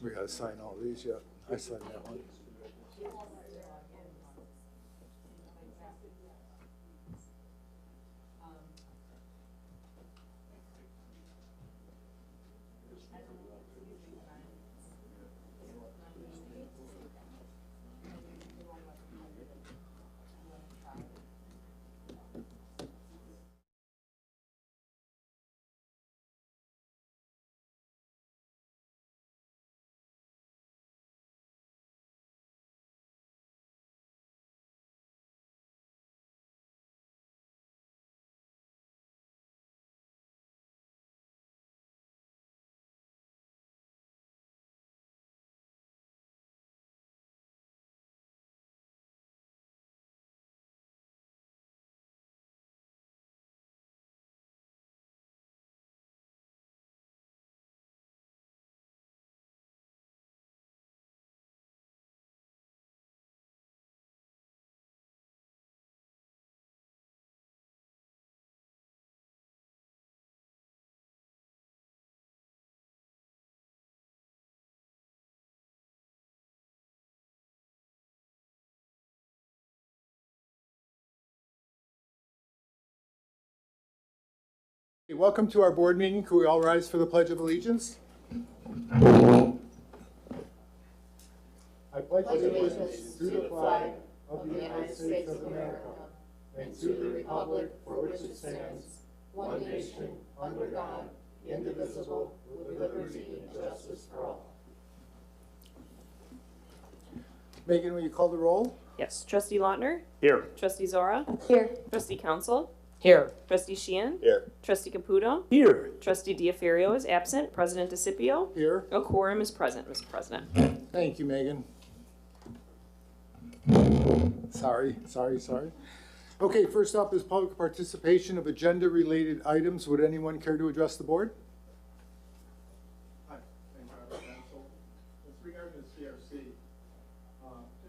We gotta sign all these, yeah. I signed that one. Welcome to our board meeting. Could we all rise for the Pledge of Allegiance? I pledge allegiance to the flag of the United States of America and to the republic for which it stands, one nation, under God, indivisible, with liberty and justice for all. Megan, will you call the roll? Yes. Trustee Lautner? Here. Trustee Zora? Here. Trustee Council? Here. Trustee Sheehan? Here. Trustee Caputo? Here. Trustee Diaferio is absent. President DeCipio? Here. A quorum is present, Mr. President. Thank you, Megan. Sorry. Okay, first up is public participation of agenda-related items. Would anyone care to address the board? Hi, I'm Karaffa, Council. With regard to the CRC,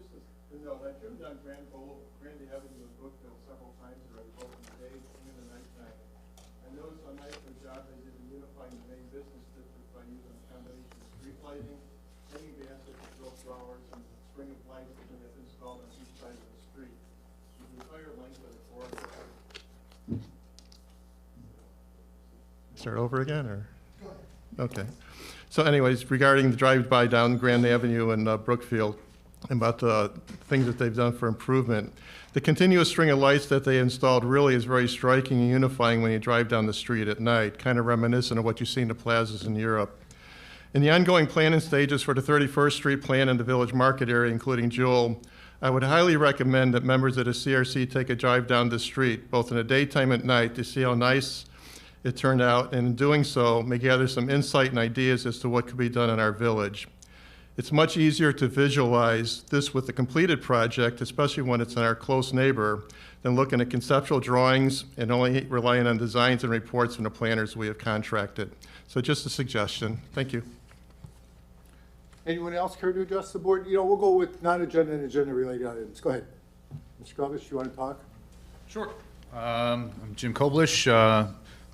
just to know, I've driven down Grand Avenue in Brookville several times already, both in the day and in the nighttime. I noticed on night the job they did in unifying the main business district by using a combination of street lighting, hanging baskets of grow flowers, and string of lights that have been installed on each side of the street. The entire length of the corridor. Start over again, or? Okay. So anyways, regarding the drive-by down Grand Avenue in Brookfield, about the things that they've done for improvement, the continuous string of lights that they installed really is very striking and unifying when you drive down the street at night, kind of reminiscent of what you see in the plazas in Europe. In the ongoing planning stages for the 31st Street plan and the Village Market area, including Jewel, I would highly recommend that members of the CRC take a drive down the street, both in the daytime and at night, to see how nice it turned out, and in doing so, may gather some insight and ideas as to what could be done in our village. It's much easier to visualize this with the completed project, especially when it's in our close neighbor, than looking at conceptual drawings and only relying on designs and reports from the planners we have contracted. So just a suggestion. Thank you. Anyone else care to address the board? You know, we'll go with non-agenda and agenda-related items. Go ahead. Mr. Koblish, you want to talk? Sure. I'm Jim Koblish,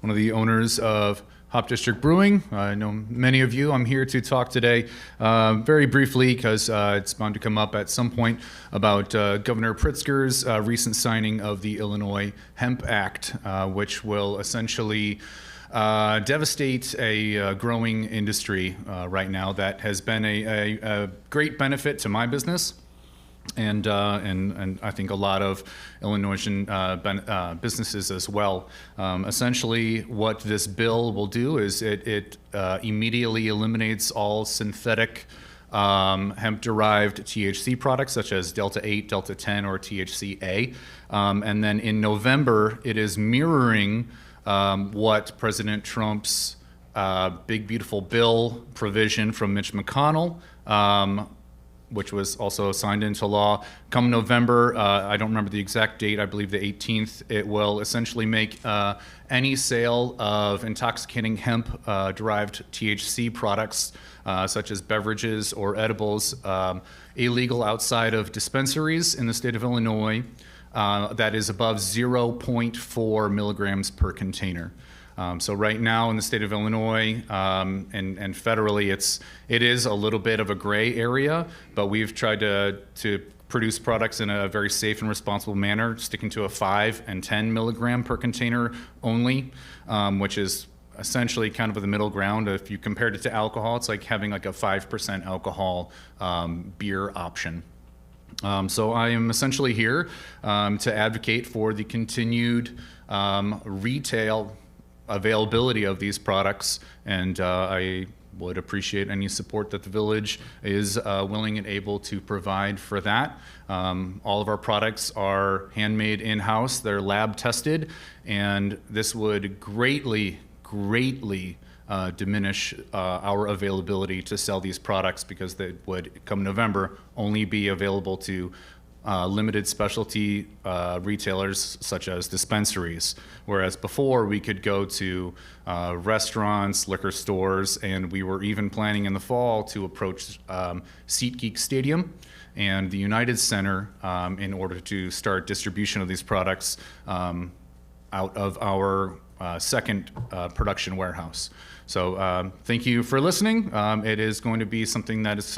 one of the owners of Hop District Brewing. I know many of you. I'm here to talk today very briefly because it's bound to come up at some point about Governor Pritzker's recent signing of the Illinois Hemp Act, which will essentially devastate a growing industry right now that has been a great benefit to my business. And I think a lot of Illinoisan businesses as well. Essentially, what this bill will do is it immediately eliminates all synthetic hemp-derived THC products such as Delta 8, Delta 10, or THCA. And then in November, it is mirroring what President Trump's big, beautiful bill provision from Mitch McConnell, which was also signed into law. Come November, I don't remember the exact date, I believe the 18th, it will essentially make any sale of intoxicating hemp-derived THC products, such as beverages or edibles, illegal outside of dispensaries in the state of Illinois that is above 0.4 milligrams per container. So right now in the state of Illinois and federally, it is a little bit of a gray area, but we've tried to produce products in a very safe and responsible manner, sticking to a 5 and 10 milligram per container only, which is essentially kind of the middle ground. If you compared it to alcohol, it's like having like a 5% alcohol beer option. So I am essentially here to advocate for the continued retail availability of these products, and I would appreciate any support that the village is willing and able to provide for that. All of our products are handmade in-house, they're lab tested, and this would greatly diminish our availability to sell these products, because they would, come November, only be available to limited specialty retailers such as dispensaries, whereas before we could go to restaurants, liquor stores, and we were even planning in the fall to approach SeatGeek Stadium and the United Center in order to start distribution of these products out of our second production warehouse. So thank you for listening. It is going to be something that is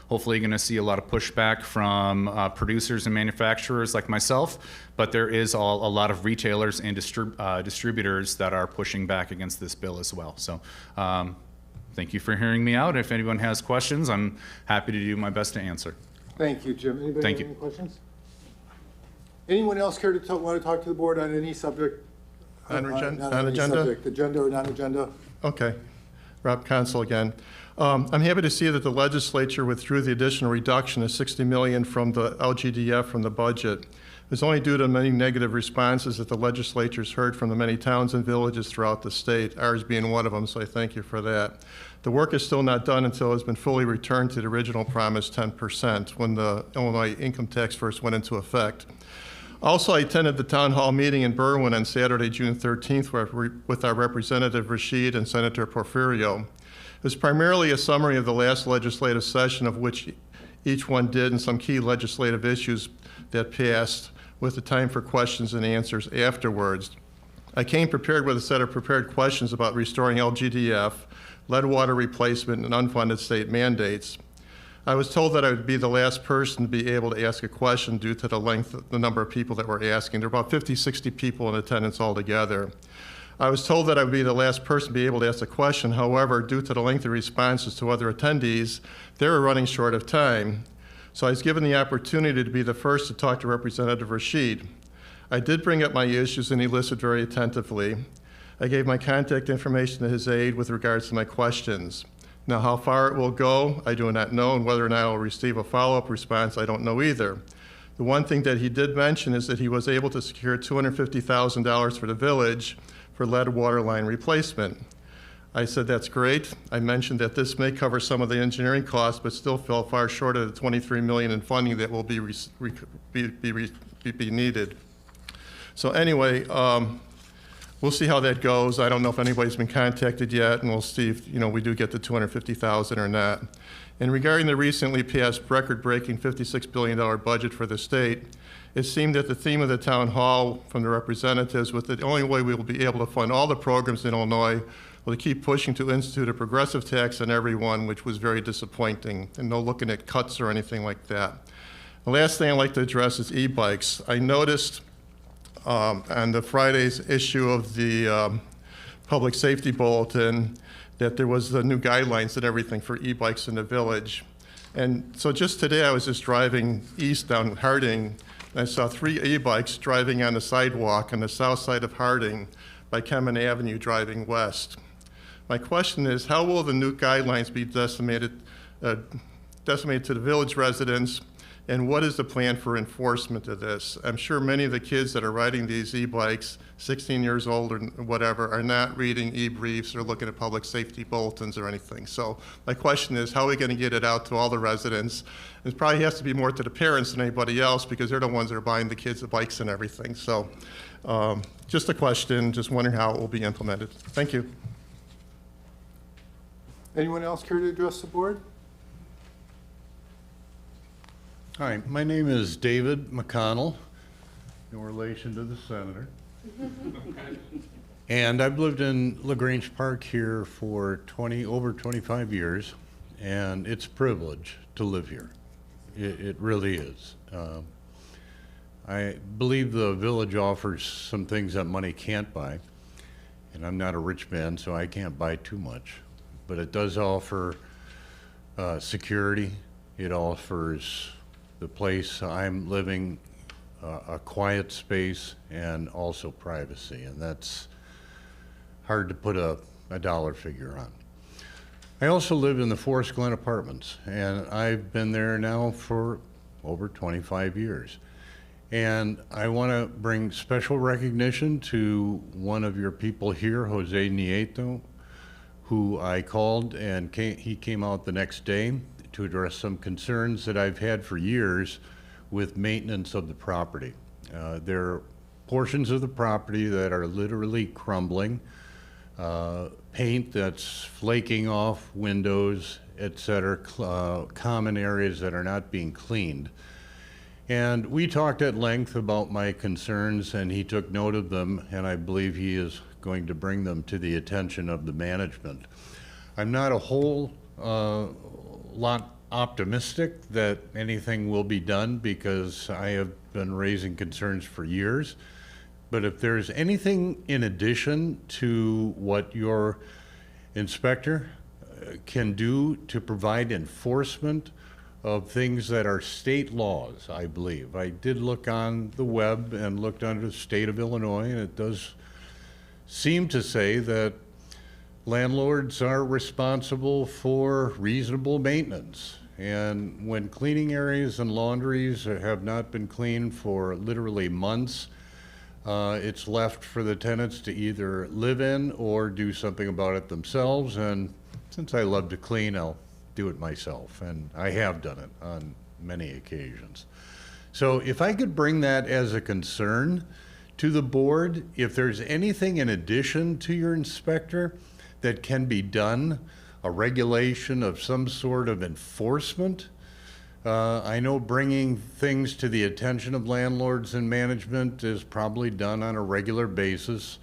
hopefully going to see a lot of pushback from producers and manufacturers like myself, but there is a lot of retailers and distributors that are pushing back against this bill as well. So thank you for hearing me out. If anyone has questions, I'm happy to do my best to answer. Thank you, Jim. Anybody Thank have you. any questions? Anyone else care to want to talk to the board on any subject? Non-agenda? Agenda or non-agenda? Okay. Rob Consul again. I'm happy to see that the legislature withdrew the additional reduction of $60 million from the LGDF from the budget. It was only due to many negative responses that the legislature's heard from the many towns and villages throughout the state, ours being one of them, so I thank you for that. The work is still not done until it has been fully returned to the original promised 10% when the Illinois income tax first went into effect. Also, I attended the town hall meeting in Berwyn on Saturday, June 13th, with our Representative Rashid and Senator Porfirio. It was primarily a summary of the last legislative session, of which each one did, and some key legislative issues that passed, with the time for questions and answers afterwards. I came prepared with a set of prepared questions about restoring LGDF, lead water replacement, and unfunded state mandates. I was told that I would be the last person to be able to ask a question due to the number of people that were asking. There were about 50, 60 people in attendance altogether. I was told that I would be the last person to be able to ask a question. However, due to the lengthy responses to other attendees, they were running short of time. So I was given the opportunity to be the first to talk to Representative Rashid. I did bring up my issues, and he listened very attentively. I gave my contact information to his aide with regards to my questions. Now, how far it will go, I do not know, and whether or not I will receive a follow-up response, I don't know either. The one thing that he did mention is that he was able to secure $250,000 for the village for lead water line replacement. I said, that's great. I mentioned that this may cover some of the engineering costs, but still fell far short of the $23 million in funding that will be needed. So anyway, we'll see how that goes. I don't know if anybody's been contacted yet, and we'll see if we do get the $250,000 or not. And regarding the recently passed record-breaking $56 billion budget for the state, it seemed that the theme of the town hall from the representatives was that the only way we will be able to fund all the programs in Illinois was to keep pushing to institute a progressive tax on everyone, which was very disappointing, and no looking at cuts or anything like that. The last thing I'd like to address is e-bikes. I noticed on the Friday's issue of the public safety bulletin that there was the new guidelines and everything for e-bikes in the village. And so just today I was just driving east down Harding, and I saw 3 e-bikes driving on the sidewalk on the south side of Harding by Kemen Avenue driving west. My question is, how will the new guidelines be decimated to the village residents, and what is the plan for enforcement of this? I'm sure many of the kids that are riding these e-bikes, 16 years old or whatever, are not reading e-briefs or looking at public safety bulletins or anything. So my question is, how are we going to get it out to all the residents? It probably has to be more to the parents than anybody else, because they're the ones that are buying the kids the bikes and everything. So just a question, just wondering how it will be implemented. Thank you. Anyone else care to address the board? All right, my name is David McConnell, in relation to the senator. And I've lived in Grange Park here for over 25 years, and it's a privilege to live here. It really is. I believe the village offers some things that money can't buy, and I'm not a rich man, so I can't buy too much. But it does offer security. It offers the place I'm living a quiet space and also privacy, and that's hard to put a dollar figure on. I also live in the Forest Glen Apartments, and I've been there now for over 25 years. And I want to bring special recognition to one of your people here, Jose Nieto, who I called, and he came out the next day to address some concerns that I've had for years with maintenance of the property. There are portions of the property that are literally crumbling, paint that's flaking off windows, etc., common areas that are not being cleaned. And we talked at length about my concerns, and he took note of them, and I believe he is going to bring them to the attention of the management. I'm not a whole lot optimistic that anything will be done because I have been raising concerns for years. But if there's anything in addition to what your inspector can do to provide enforcement of things that are state laws, I believe. I did look on the web and looked under the state of Illinois, and it does seem to say that landlords are responsible for reasonable maintenance. And when cleaning areas and laundries have not been cleaned for literally months, it's left for the tenants to either live in or do something about it themselves. And since I love to clean, I'll do it myself, and I have done it on many occasions. So if I could bring that as a concern to the board, if there's anything in addition to your inspector that can be done, a regulation of some sort of enforcement. I know bringing things to the attention of landlords and management is probably done on a regular basis,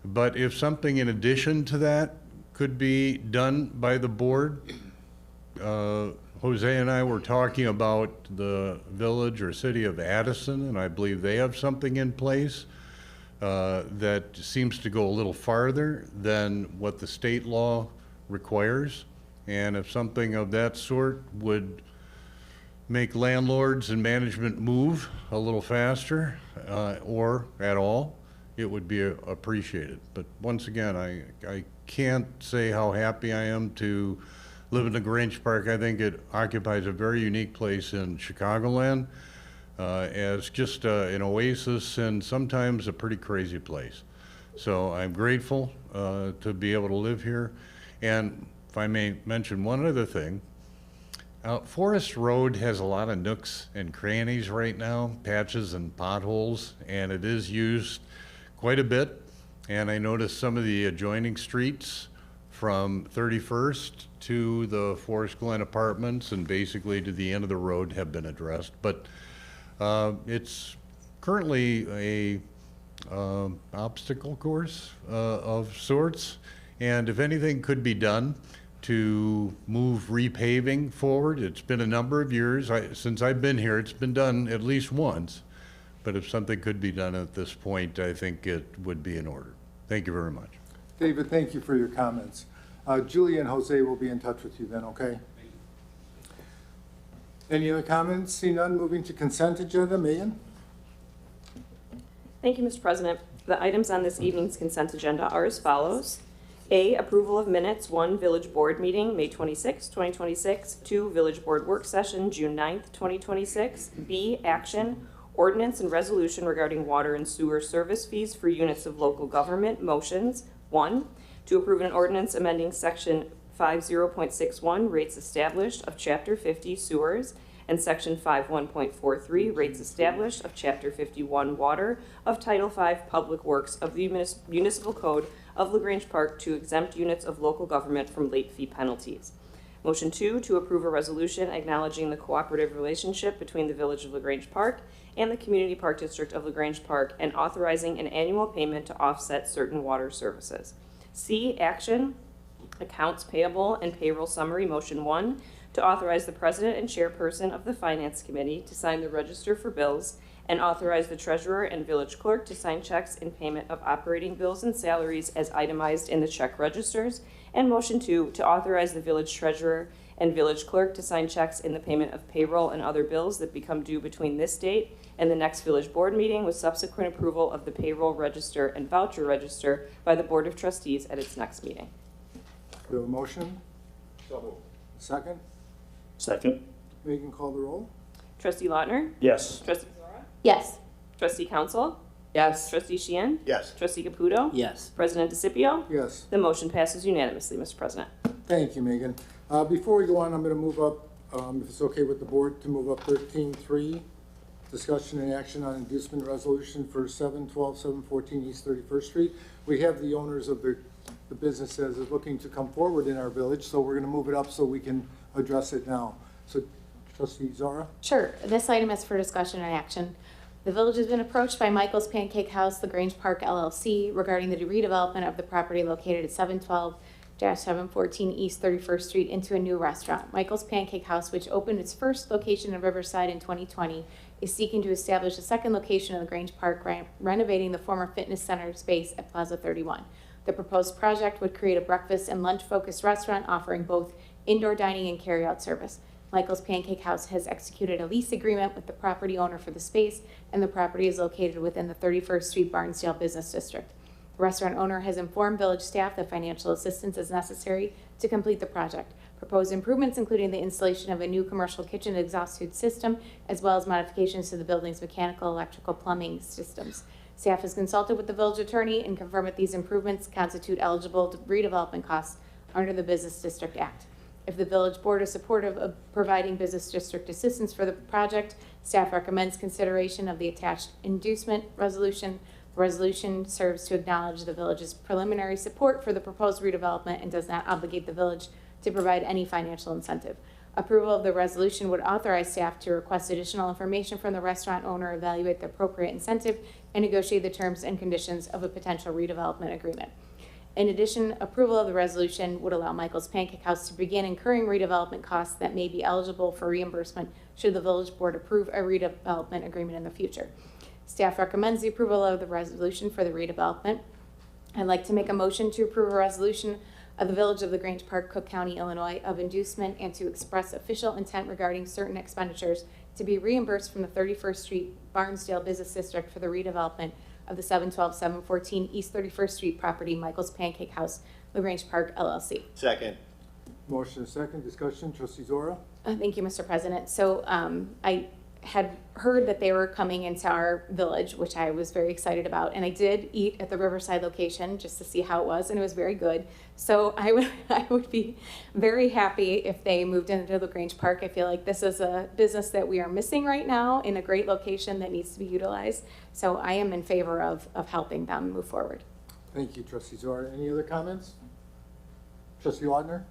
but if something in addition to that could be done by the board, Jose and I were talking about the village or city of Addison, and I believe they have something in place that seems to go a little farther than what the state law requires. And if something of that sort would make landlords and management move a little faster or at all, it would be appreciated. But once again, I can't say how happy I am to live in the Grange Park. I think it occupies a very unique place in Chicagoland as just an oasis and sometimes a pretty crazy place. So I'm grateful to be able to live here. And if I may mention one other thing, Forest Road has a lot of nooks and crannies right now, patches and potholes, and it is used quite a bit. And I noticed some of the adjoining streets from 31st to the Forest Glen Apartments and basically to the end of the road have been addressed. But it's currently a obstacle course of sorts. And if anything could be done to move repaving forward, it's been a number of years. Since I've been here, it's been done at least once. But if something could be done at this point, I think it would be in order. Thank you very much. David, thank you for your comments. Julie and Jose will be in touch with you then, okay? Any other comments? See none, moving to consent agenda. Megan? Thank you, Mr. President. The items on this evening's consent agenda are as follows. A, approval of minutes, 1, Village Board meeting, May 26, 2026, 2, Village Board work session, June 9th, 2026. B, action, ordinance and resolution regarding water and sewer service fees for units of local government. Motions, 1, to approve an ordinance amending section 50.61, rates established of Chapter 50 sewers, and section 51.43, rates established of Chapter 51 water of Title 5 Public Works of the Municipal Code of Grange Park to exempt units of local government from late fee penalties. Motion 2, to approve a resolution acknowledging the cooperative relationship between the Village of LaGrange Park and the Community Park District of LaGrange Park and authorizing an annual payment to offset certain water services. C, action, accounts payable and payroll summary. Motion 1, to authorize the president and chairperson of the Finance Committee to sign the register for bills and authorize the treasurer and village clerk to sign checks in payment of operating bills and salaries as itemized in the check registers. And motion 2, to authorize the village treasurer and village clerk to sign checks in the payment of payroll and other bills that become due between this date and the next village board meeting, with subsequent approval of the payroll register and voucher register by the Board of Trustees at its next meeting. Do we have a motion? Second? Second. Megan, call the roll. Trustee Lautner? Yes. Trustee Zora? Yes. Trustee Council? Yes. Trustee Sheehan? Yes. Trustee Caputo? Yes. President DeCipio? Yes. The motion passes unanimously, Mr. President. Thank you, Megan. Before we go on, I'm going to move up, if it's okay with the board, to move up 13.3, discussion and action on inducement resolution for 714 East 31st Street. We have the owners of the business that is looking to come forward in our village, so we're going to move it up so we can address it now. So, Trustee Zara? Sure. This item is for discussion and action. The village has been approached by Michael's Pancake House, the Grange Park LLC, regarding the redevelopment of the property located at 712-714 East 31st Street into a new restaurant. Michael's Pancake House, which opened its first location in Riverside in 2020, is seeking to establish a second location in the Grange Park, renovating the former fitness center space at Plaza 31. The proposed project would create a breakfast and lunch-focused restaurant offering both indoor dining and carry-out service. Michael's Pancake House has executed a lease agreement with the property owner for the space, and the property is located within the 31st Street Barnsdale Business District. The restaurant owner has informed village staff that financial assistance is necessary to complete the project. Proposed improvements including the installation of a new commercial kitchen exhaust hood system, as well as modifications to the building's mechanical, electrical, plumbing systems. Staff has consulted with the village attorney and confirmed that these improvements constitute eligible redevelopment costs under the Business District Act. If the village board is supportive of providing business district assistance for the project, staff recommends consideration of the attached inducement resolution. The resolution serves to acknowledge the village's preliminary support for the proposed redevelopment and does not obligate the village to provide any financial incentive. Approval of the resolution would authorize staff to request additional information from the restaurant owner, evaluate the appropriate incentive, and negotiate the terms and conditions of a potential redevelopment agreement. In addition, approval of the resolution would allow Michael's Pancake House to begin incurring redevelopment costs that may be eligible for reimbursement should the village board approve a redevelopment agreement in the future. Staff recommends the approval of the resolution for the redevelopment. I'd like to make a motion to approve a resolution of the Village of LaGrange Park, Cook County, Illinois, of inducement and to express official intent regarding certain expenditures to be reimbursed from the 31st Street Barnsdale Business District for the redevelopment of the 712-714 East 31st Street property, Michael's Pancake House, LaGrange Park, LLC. Second. Motion is second. Discussion. Trustee Zora? Thank you, Mr. President. So I had heard that they were coming into our village, which I was very excited about. And I did eat at the Riverside location just to see how it was, and it was very good. So I would be very happy if they moved into LaGrange Park. I feel like this is a business that we are missing right now in a great location that needs to be utilized. So I am in favor of helping them move forward. Thank you, Trustee Zora. Any other comments? Trustee Lautner?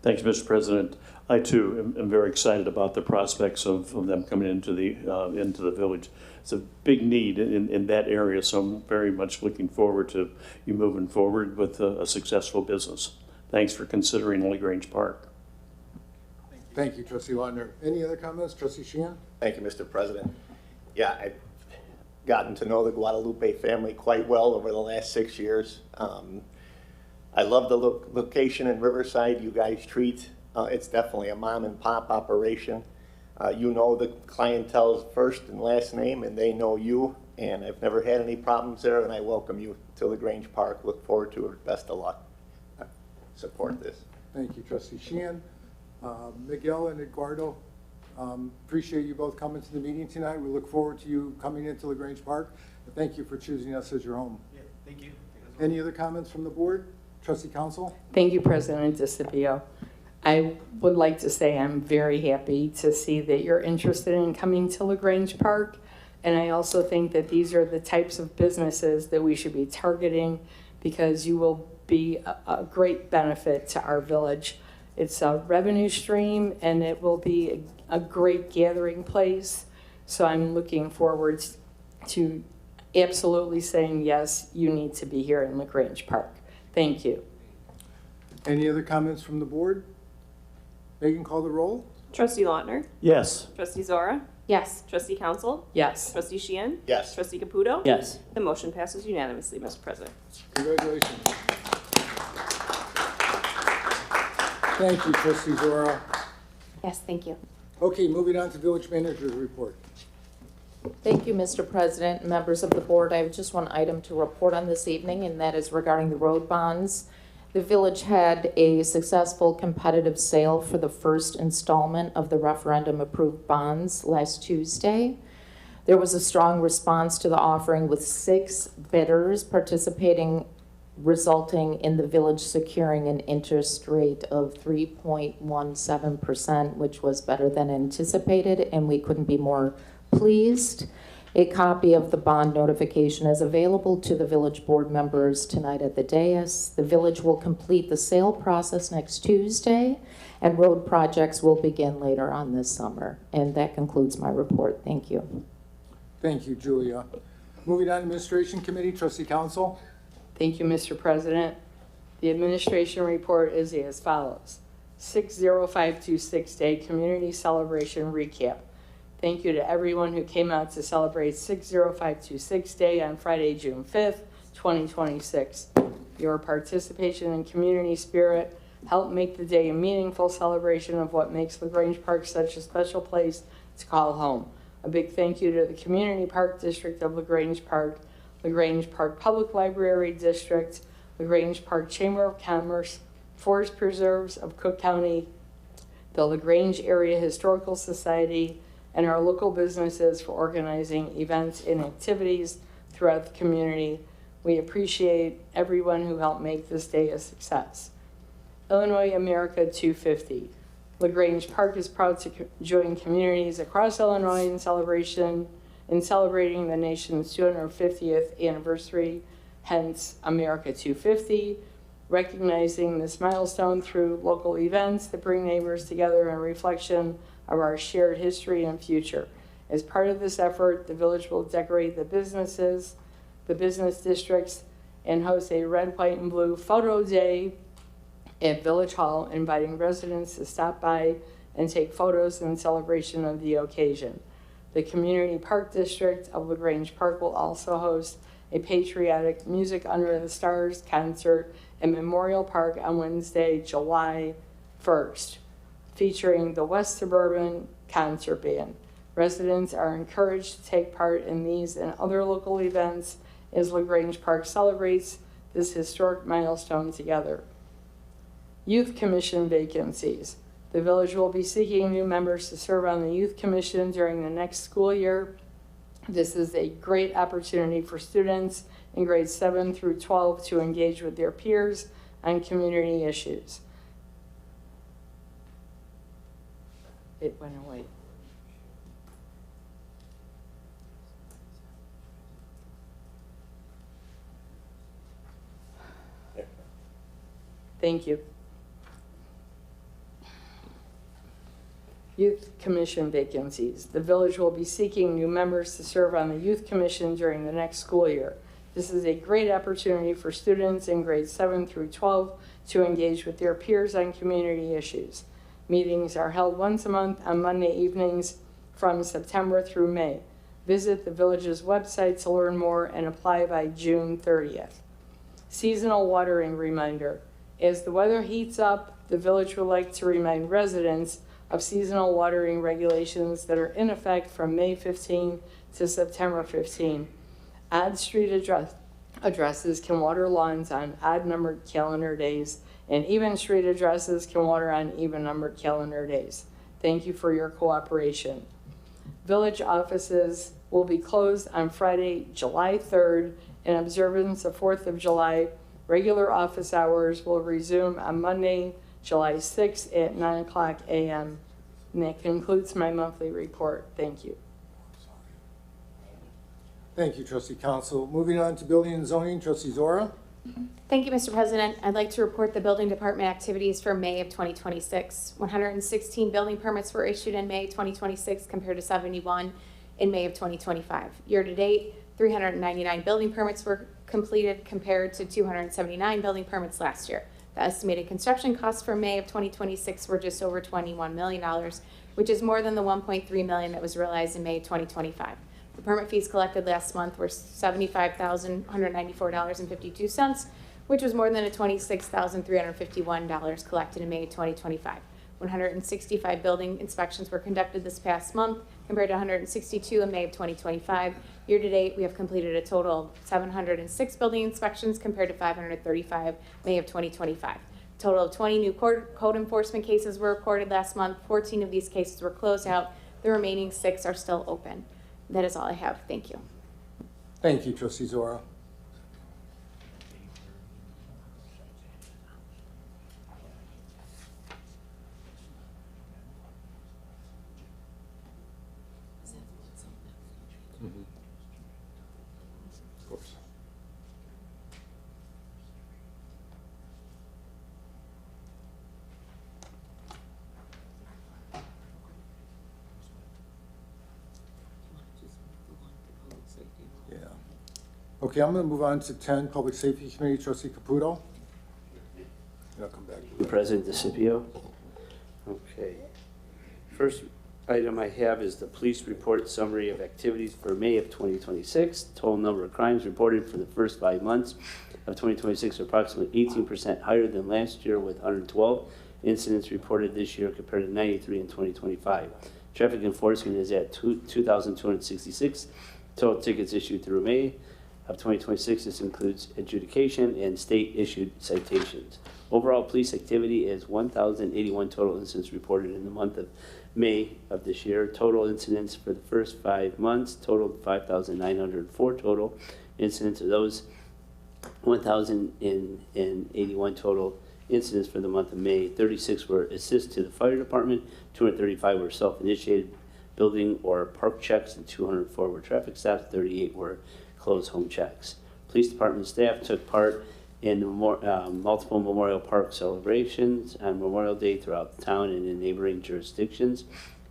Thank you, Mr. President. I too am very excited about the prospects of them coming into the village. It's a big need in that area, so I'm very much looking forward to you moving forward with a successful business. Thanks for considering LaGrange Park. Thank you, Trustee Lautner. Any other comments? Trustee Sheehan? Thank you, Mr. President. Yeah, I've gotten to know the Guadalupe family quite well over the last 6 years. I love the location in Riverside you guys treat. It's definitely a mom and pop operation. You know the clientele's first and last name, and they know you, and I've never had any problems there, and I welcome you to LaGrange Park. Look forward to it. Best of luck. Support this. Thank you, Trustee Sheehan. Miguel and Eduardo, appreciate you both coming to the meeting tonight. We look forward to you coming into LaGrange Park. And thank you for choosing us as your home. Yeah, thank you. Any other comments from the board? Trustee Council? Thank you, President DeCipio. I would like to say I'm very happy to see that you're interested in coming to LaGrange Park. And I also think that these are the types of businesses that we should be targeting because you will be a great benefit to our village It's a revenue stream, and it will be a great gathering place. So I'm looking forward to absolutely saying, yes, you need to be here in LaGrange Park. Thank you. Any other comments from the board? Megan, call the roll. Trustee Lautner. Yes. Trustee Zora. Yes. Trustee Council. Yes. Trustee Sheehan. Yes. Trustee Caputo. Yes. The motion passes unanimously, Mr. President. Congratulations. Thank you, Trustee Zora. Yes, thank you. Okay, moving on to village manager's report. Thank you, Mr. President, members of the board. I have just one item to report on this evening, and that is regarding the road bonds. The village had a successful competitive sale for the first installment of the referendum-approved bonds last Tuesday. There was a strong response to the offering with 6 bidders participating, resulting in the village securing an interest rate of 3.17%, which was better than anticipated, and we couldn't be more pleased. A copy of the bond notification is available to the village board members tonight at the dais. The village will complete the sale process next Tuesday, and road projects will begin later on this summer. And that concludes my report. Thank you. Thank you, Julia. Moving on to administration committee, trustee council. Thank you, Mr. President. The administration report is as follows. 60526 Day Community Celebration Recap. Thank you to everyone who came out to celebrate 60526 Day on Friday, June 5th, 2026. Your participation and community spirit helped make the day a meaningful celebration of what makes LaGrange Park such a special place to call home. A big thank you to the Community Park District of LaGrange Park Public Library District, LaGrange Park Chamber of Commerce, Forest Preserves of Cook County, the LaGrange Area Historical Society, and our local businesses for organizing events and activities throughout the community. We appreciate everyone who helped make this day a success. Illinois America 250. LaGrange Park is proud to join communities across Illinois in celebrating the nation's 250th anniversary, hence America 250, recognizing this milestone through local events that bring neighbors together in reflection of our shared history and future. As part of this effort, the village will decorate the business districts, and host a red, white, and blue photo day at Village Hall, inviting residents to stop by and take photos in celebration of the occasion. The Community Park District of LaGrange Park will also host a patriotic Music Under the Stars concert at Memorial Park on Wednesday, July 1st. Featuring the West Suburban Concert Band. Residents are encouraged to take part in these and other local events as LaGrange Park celebrates this historic milestone together. Youth Commission vacancies. The village will be seeking new members to serve on the Youth Commission during the next school year. This is a great opportunity for students in grades 7 through 12 to engage with their peers on community issues. It went away. Thank you. Youth Commission vacancies. The village will be seeking new members to serve on the Youth Commission during the next school year. This is a great opportunity for students in grades 7 through 12 to engage with their peers on community issues. Meetings are held once a month on Monday evenings from September through May. Visit the village's website to learn more and apply by June 30th. Seasonal watering reminder. As the weather heats up, the village would like to remind residents of seasonal watering regulations that are in effect from May 15 to September 15. Odd street addresses can water lawns on odd-numbered calendar days, and even street addresses can water on even-numbered calendar days. Thank you for your cooperation. Village offices will be closed on Friday, July 3rd, in observance of 4th of July. Regular office hours will resume on Monday, July 6th at 9:00 a.m. And that concludes my monthly report. Thank you. Thank you, trustee council. Moving on to building and zoning, trustee Zora. Thank you, Mr. President. I'd like to report the building department activities for May of 2026. 116 building permits were issued in May 2026 compared to 71 in May of 2025. Year-to-date, 399 building permits were completed compared to 279 building permits last year. The estimated construction costs for May of 2026 were just over $21 million, which is more than the $1.3 million that was realized in May 2025. The permit fees collected last month were $75,194.52, which was more than the $26,351 collected in May 2025. 165 building inspections were conducted this past month compared to 162 in May of 2025. Year to date, we have completed a total of 706 building inspections compared to 535 May of 2025. A total of 20 new code enforcement cases were reported last month. 14 of these cases were closed out. The remaining 6 are still open. That is all I have. Thank you. Thank you, Trustee Zora. Of course. Yeah. Okay, I'm going to move on to 10, Public Safety Committee, Trustee Caputo. And I'll come back. President DeCipio. Okay. First item I have is the police report summary of activities for May of 2026. Total number of crimes reported for the first 5 months of 2026 are approximately 18% higher than last year, with 112 incidents reported this year compared to 93 in 2025. Traffic enforcement is at 2,266 total tickets issued through May of 2026. This includes adjudication and state-issued citations. Overall police activity is 1,081 total incidents reported in the month of May of this year. Total incidents for the first 5 months totaled 5,904 total incidents. Of those, 1,081 total incidents for the month of May. 36 were assists to the fire department, 235 were self-initiated building or park checks, and 204 were traffic stops, 38 were closed home checks. Police department staff took part in multiple Memorial Park celebrations on Memorial Day throughout the town and in neighboring jurisdictions.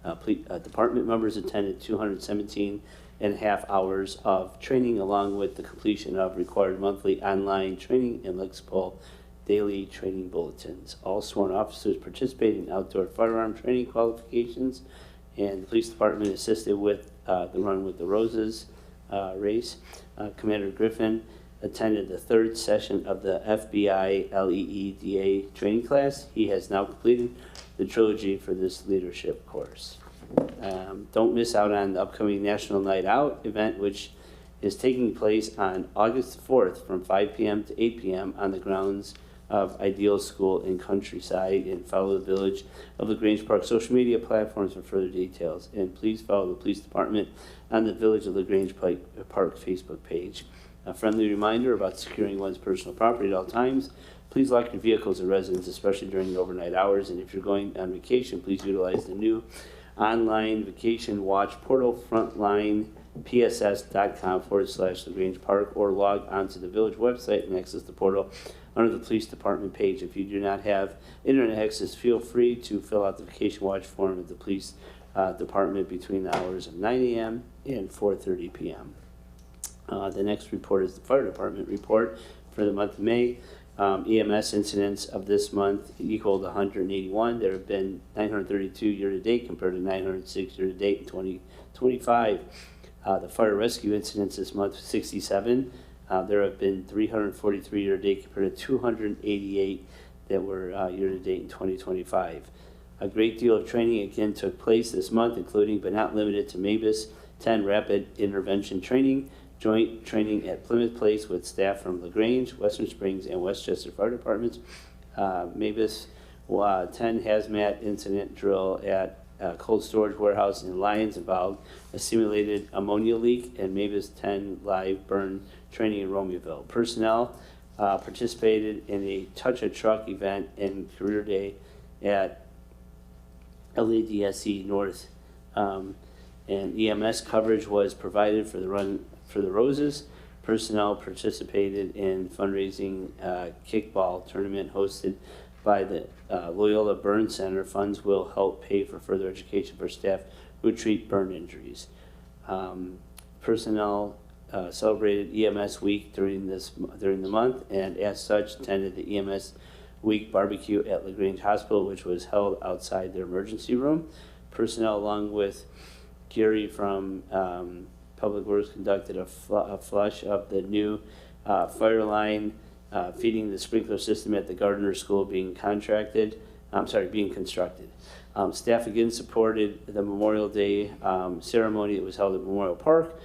Department members attended 217 and a half hours of training, along with the completion of required monthly online training and lexical daily training bulletins. All sworn officers participated in outdoor firearm training qualifications, and the police department assisted with the Run with the Roses race. Commander Griffin attended the 3rd session of the FBI LEEDA training class. He has now completed the trilogy for this leadership course. Don't miss out on the upcoming National Night Out event, which is taking place on August 4th from 5 p.m. to 8 p.m. on the grounds of Ideal School in Countryside, and follow the Village of LaGrange Park social media platforms for further details. And please follow the police department on the Village of LaGrange Park Facebook page. A friendly reminder about securing one's personal property at all times. Please lock your vehicles and residence, especially during the overnight hours. And if you're going on vacation, please utilize the new online vacation watch portal, frontlinepss.com/LaGrange Park, or log onto the Village website and access the portal under the police department page. If you do not have internet access, feel free to fill out the vacation watch form at the police department between the hours of 9 a.m. and 4:30 p.m. The next report is the fire department report for the month of May. EMS incidents of this month equaled 181. There have been 932 year-to-date compared to 906 year-to-date in 2025. The fire rescue incidents this month, 67. There have been 343 year-to-date compared to 288 that were year-to-date in 2025. A great deal of training again took place this month, including but not limited to MABUS 10 Rapid Intervention Training, joint training at Plymouth Place with staff from LaGrange, Western Springs, and Westchester Fire Departments. MABUS 10 Hazmat Incident Drill at cold storage warehouse in Lyons involved a simulated ammonia leak, and MABUS 10 live burn training in Romeoville. Personnel participated in a Touch a Truck event and career day at LADSE North, and EMS coverage was provided for the Run for the Roses Personnel participated in fundraising kickball tournament hosted by the Loyola Burn Center. Funds will help pay for further education for staff who treat burn injuries. Personnel celebrated EMS Week during the month, and as such attended the EMS Week barbecue at LaGrange Hospital, which was held outside their emergency room. Personnel, along with Gary from Public Works, conducted a flush of the new fire line feeding the sprinkler system at the Gardner School being constructed. Staff again supported the Memorial Day ceremony that was held at Memorial Park.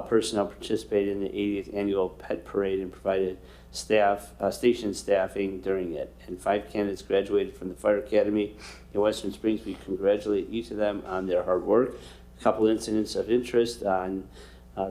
Personnel participated in the 80th annual pet parade and provided station staffing during it. And 5 candidates graduated from the Fire Academy in Western Springs. We congratulate each of them on their hard work. A couple incidents of interest. On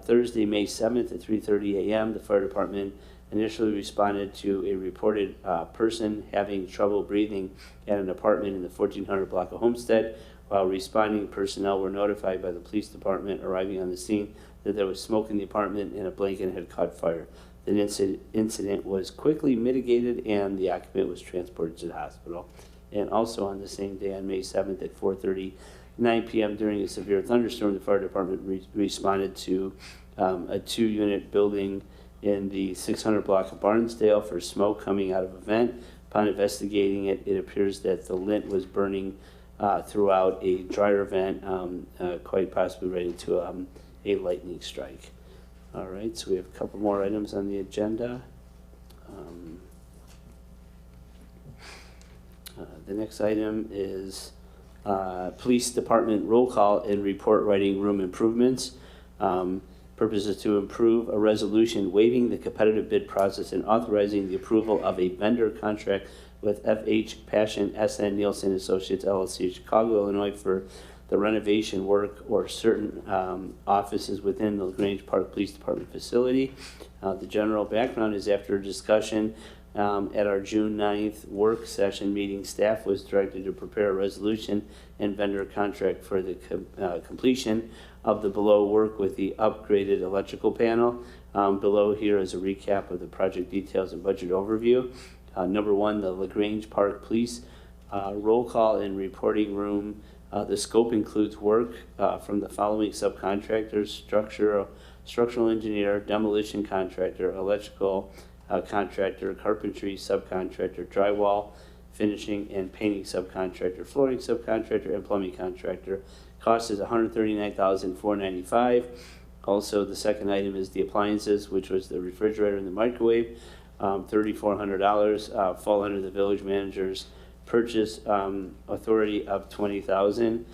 Thursday, May 7th at 3:30 a.m., the fire department initially responded to a reported person having trouble breathing at an apartment in the 1400 block of Homestead. While responding personnel were notified by the police department arriving on the scene that there was smoke in the apartment and a blanket had caught fire. The incident was quickly mitigated and the occupant was transported to the hospital. And also on the same day, on May 7th at 4:39 p.m. during a severe thunderstorm, the fire department responded to a 2-unit building in the 600 block of Barnesdale for smoke coming out of a vent. Upon investigating it, it appears that the lint was burning throughout a dryer vent, quite possibly related to a lightning strike. All right, so we have a couple more items on the agenda. The next item is Police Department roll call and report writing room improvements. Purpose is to approve a resolution waiving the competitive bid process and authorizing the approval of a vendor contract with FH Passion SN Nielsen Associates LLC of Chicago, Illinois for the renovation work or certain offices within the Grange Park Police Department facility. The general background is after discussion at our June 9th work session meeting, staff was directed to prepare a resolution and vendor contract for the completion of the below work with the upgraded electrical panel. Below here is a recap of the project details and budget overview. Number 1, the LaGrange Park Police roll call and reporting room. The scope includes work from the following subcontractors: structural engineer, demolition contractor, electrical contractor, carpentry subcontractor, drywall, finishing and painting subcontractor, flooring subcontractor, and plumbing contractor. Cost is $139,495. Also, the second item is the appliances, which was the refrigerator and the microwave, $3,400. Fall under the village manager's purchase authority of $20,000.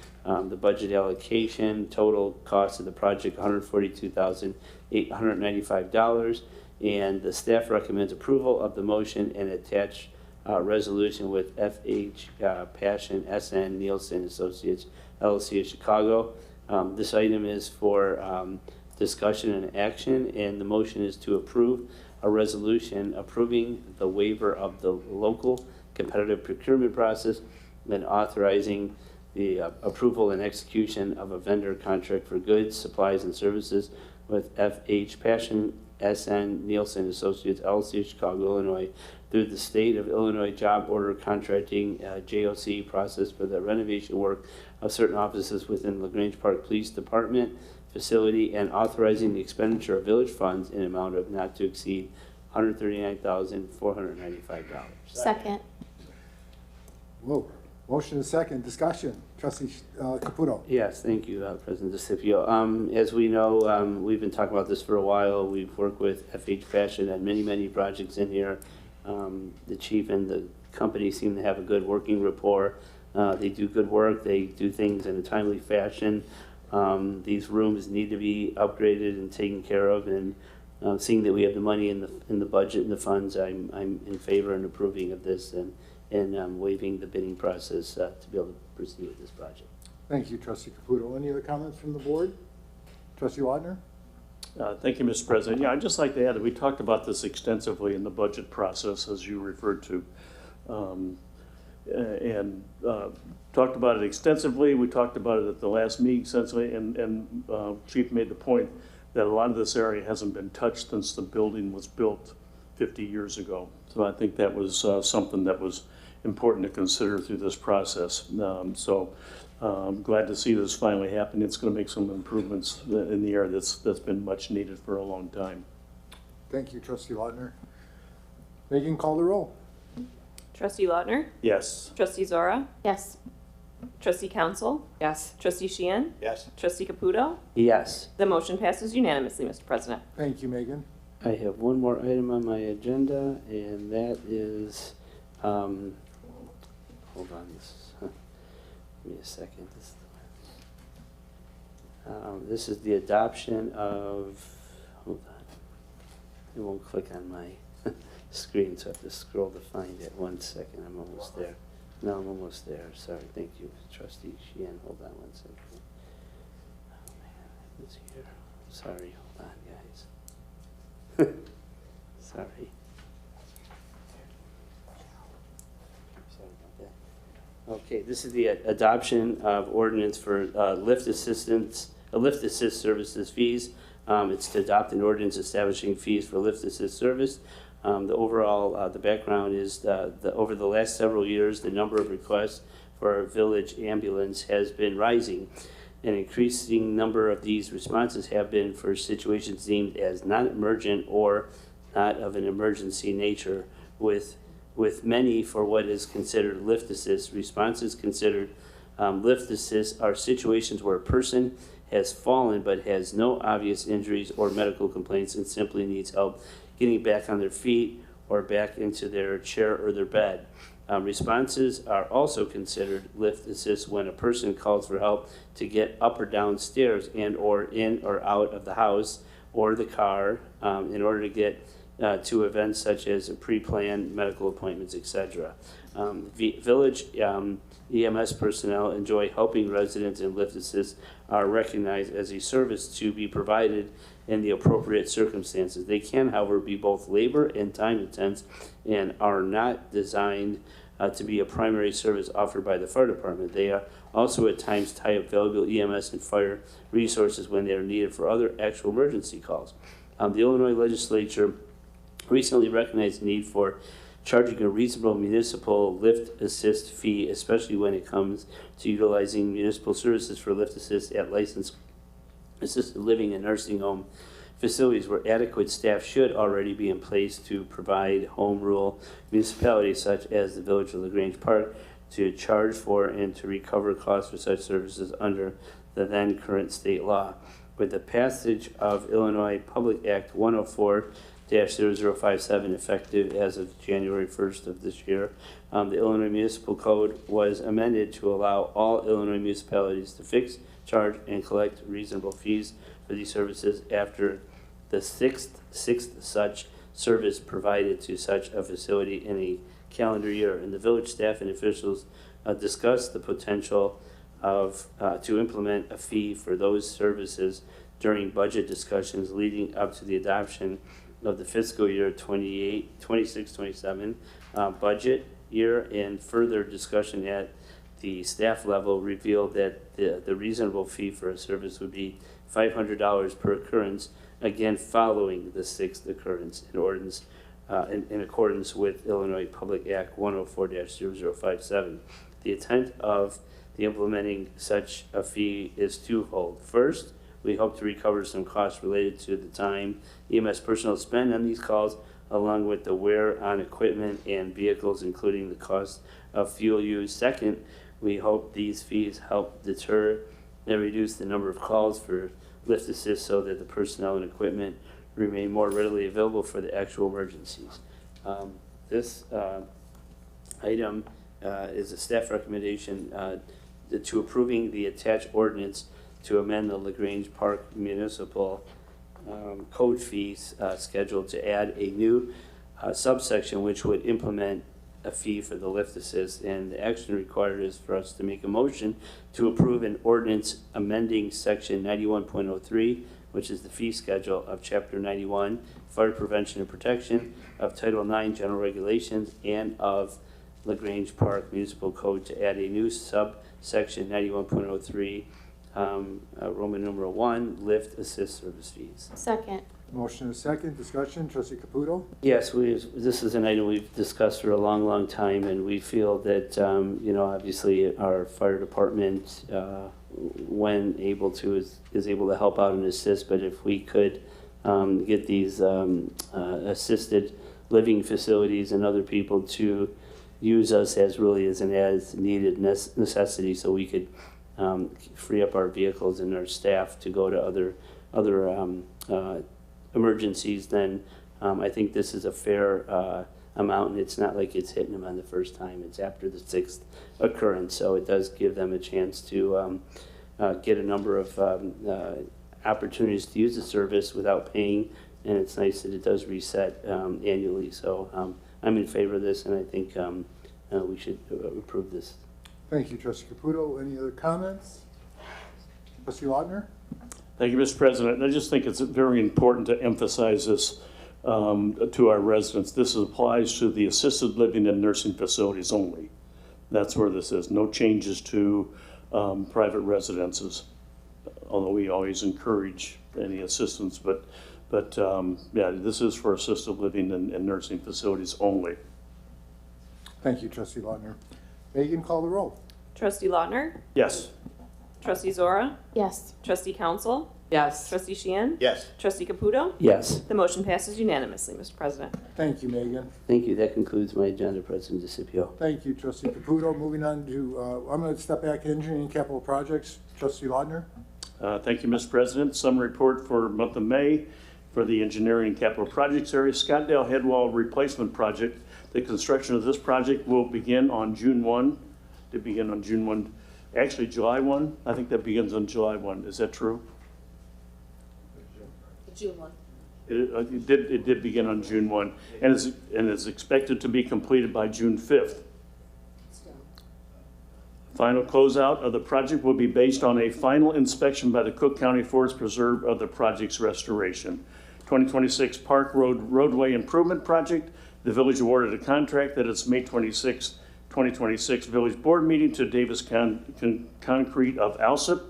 The budget allocation, total cost of the project, $142,895. And the staff recommends approval of the motion and attached resolution with FH Passion SN Nielsen Associates LLC of Chicago. This item is for discussion and action, and the motion is to approve a resolution approving the waiver of the local competitive procurement process and authorizing the approval and execution of a vendor contract for goods, supplies, and services with FH Passion SN Nielsen Associates LLC of Chicago, Illinois, through the State of Illinois Job Order Contracting JOC process for the renovation work of certain offices within LaGrange Park Police Department facility, and authorizing the expenditure of village funds in an amount of not to exceed $139,495. Second. Whoa. Motion and second. Discussion. Trustee Caputo. Yes, thank you, President DeCipio. As we know, we've been talking about this for a while. We've worked with FH Fashion on many projects in here. The chief and the company seem to have a good working rapport. They do good work. They do things in a timely fashion. These rooms need to be upgraded and taken care of. And seeing that we have the money in the budget and the funds, I'm in favor and approving of this and waiving the bidding process to be able to proceed with this project. Thank you, Trustee Caputo. Any other comments from the board? Trustee Wadner? Thank you, Mr. President. Yeah, I'd just like to add that we talked about this extensively in the budget process, as you referred to, and talked about it extensively. We talked about it at the last meeting extensively, and Chief made the point that a lot of this area hasn't been touched since the building was built 50 years ago. So I think that was something that was important to consider through this process. Glad to see this finally happen. It's going to make some improvements in the area that's been much needed for a long time. Thank you, Trustee Lautner. Megan, call the roll. Trustee Lautner? Yes. Trustee Zora? Yes. Trustee Council? Yes. Trustee Sheehan? Yes. Trustee Caputo? Yes. The motion passes unanimously, Mr. President. Thank you, Megan. I have one more item on my agenda, and that is, hold on, give me a second. This is the adoption of, hold on, it won't click on my screen, so I have to scroll to find it. 1 second, I'm almost there. No, I'm almost there. Sorry, thank you, Trustee Sheehan. Hold on 1 second. Oh man, it's here. Sorry, hold on, guys. Sorry. Sorry about that. Okay, this is the adoption of ordinance for lift assist services fees. It's to adopt an ordinance establishing fees for lift assist service. The overall, the background is over the last several years, the number of requests for our village ambulance has been rising. An increasing number of these responses have been for situations deemed as non-emergent or not of an emergency nature, with many for what is considered lift assist. Responses considered lift assist are situations where a person has fallen but has no obvious injuries or medical complaints and simply needs help getting back on their feet or back into their chair or their bed. Responses are also considered lift assist when a person calls for help to get up or down stairs and or in or out of the house or the car in order to get to events such as pre-planned medical appointments, etc. Village EMS personnel enjoy helping residents, and lift assist are recognized as a service to be provided in the appropriate circumstances. They can, however, be both labor and time intense and are not designed to be a primary service offered by the fire department. They are also at times tie up valuable EMS and fire resources when they are needed for other actual emergency calls. The Illinois legislature recently recognized the need for charging a reasonable municipal lift assist fee, especially when it comes to utilizing municipal services for lift assist at licensed assisted living and nursing home facilities where adequate staff should already be in place to provide home rule municipalities such as the Village of Grange Park to charge for and to recover costs for such services under the then current state law. With the passage of Illinois Public Act 104-0057 effective as of January 1st of this year, the Illinois Municipal Code was amended to allow all Illinois municipalities to fix, charge, and collect reasonable fees for these services after the sixth such service provided to such a facility in a calendar year. And the village staff and officials discussed the potential of to implement a fee for those services during budget discussions leading up to the adoption of the fiscal year 26-27 budget year, and further discussion at the staff level revealed that the reasonable fee for a service would be $500 per occurrence, again following the sixth occurrence in ordinance in accordance with Illinois Public Act 104-0057. The intent of the implementing such a fee is twofold. First, we hope to recover some costs related to the time EMS personnel spend on these calls, along with the wear on equipment and vehicles, including the cost of fuel used. Second, we hope these fees help deter and reduce the number of calls for lift assist so that the personnel and equipment remain more readily available for the actual emergencies. This item is a staff recommendation to approving the attached ordinance to amend the LaGrange Park Municipal Code fees schedule to add a new subsection which would implement a fee for the lift assist, and the action required is for us to make a motion to approve an ordinance amending section 91.03, which is the fee schedule of chapter 91, fire prevention and protection, of Title 9 general regulations, and of LaGrange Park Municipal Code to add a new subsection 91.03 Roman numeral 1, lift assist service fees. Second. Motion is second, discussion, trustee Caputo? Yes, this is an item we've discussed for a long, long time, and we feel that, obviously our fire department, when able to, is able to help out and assist, but if we could get these assisted living facilities and other people to use us as really as an as-needed necessity, so we could free up our vehicles and our staff to go to other emergencies, then I think this is a fair amount, and it's not like it's hitting them on the first time. It's after the 6th occurrence, so it does give them a chance to get a number of opportunities to use the service without paying, and it's nice that it does reset annually. So I'm in favor of this, and I think we should approve this. Thank you, trustee Caputo. Any other comments? Trustee Lautner? Thank you, Mr. President. I just think it's very important to emphasize this to our residents. This applies to the assisted living and nursing facilities only. That's where this is. No changes to private residences, although we always encourage any assistance. But yeah, this is for assisted living and nursing facilities only. Thank you, trustee Lautner. Megan, call the roll. Trustee Lautner? Yes. Trustee Zora? Yes. Trustee Council? Yes. Trustee Sheehan? Yes. Trustee Caputo? Yes. The motion passes unanimously, Mr. President. Thank you, Megan. Thank you. That concludes my agenda, President DeCipio. Thank you, trustee Caputo. Moving on to, I'm going to step back to engineering and capital projects. Trustee Lautner? Thank you, Mr. President. Summary report for month of May for the engineering and capital projects area. Scottdale Headwall Replacement Project. The construction of this project will begin on June 1. To begin on June 1, actually July 1. I think that begins on July 1. Is that true? June 1. It did begin on June 1 and is expected to be completed by June 5th. Final closeout of the project will be based on a final inspection by the Cook County Forest Preserve of the project's restoration. 2026 Park Road Roadway Improvement Project. The village awarded a contract at its May 26, 2026 village board meeting to Davis Concrete of Alsip.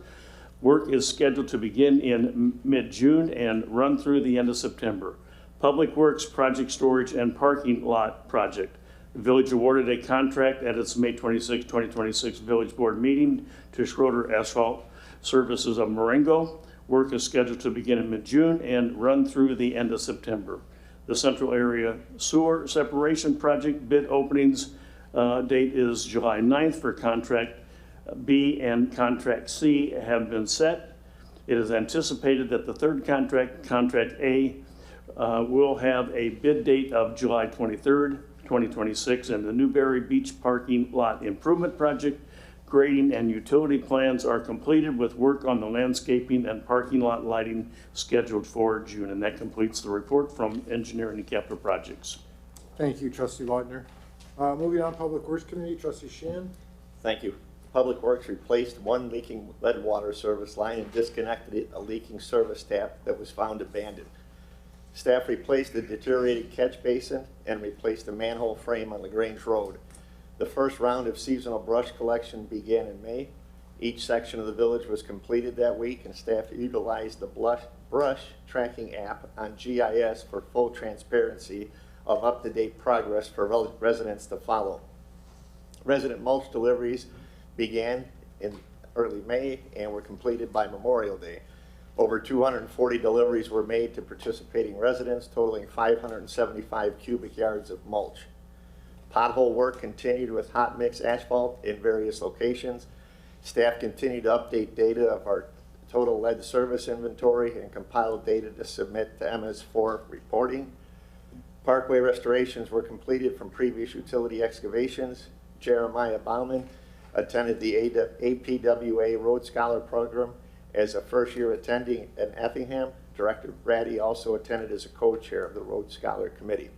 Work is scheduled to begin in mid-June and run through the end of September. Public Works Project Storage and Parking Lot Project. The village awarded a contract at its May 26, 2026 village board meeting to Schroeder Asphalt Services of Marengo. Work is scheduled to begin in mid-June and run through the end of September. The Central Area Sewer Separation Project bid openings date is July 9th for contract B and contract C have been set. It is anticipated that the third contract, contract A, will have a bid date of July 23rd, 2026, and the Newberry Beach Parking Lot Improvement Project grading and utility plans are completed with work on the landscaping and parking lot lighting scheduled for June. And that completes the report from Engineering and Capital Projects. Thank you, trustee Lautner. Moving on, Public Works Committee, trustee Sheehan? Thank you. Public Works replaced one leaking lead water service line and disconnected a leaking service tap that was found abandoned. Staff replaced the deteriorated catch basin and replaced the manhole frame on LaGrange Road. The first round of seasonal brush collection began in May. Each section of the village was completed that week, and staff utilized the brush tracking app on GIS for full transparency of up-to-date progress for residents to follow. Resident mulch deliveries began in early May and were completed by Memorial Day. Over 240 deliveries were made to participating residents, totaling 575 cubic yards of mulch. Pothole work continued with hot mix asphalt in various locations. Staff continued to update data of our total lead service inventory and compiled data to submit to MS4 reporting. Parkway restorations were completed from previous utility excavations. Jeremiah Bauman attended the APWA Road Scholar Program as a first-year attending at Effingham. Director Brady also attended as a co-chair of the Road Scholar Committee.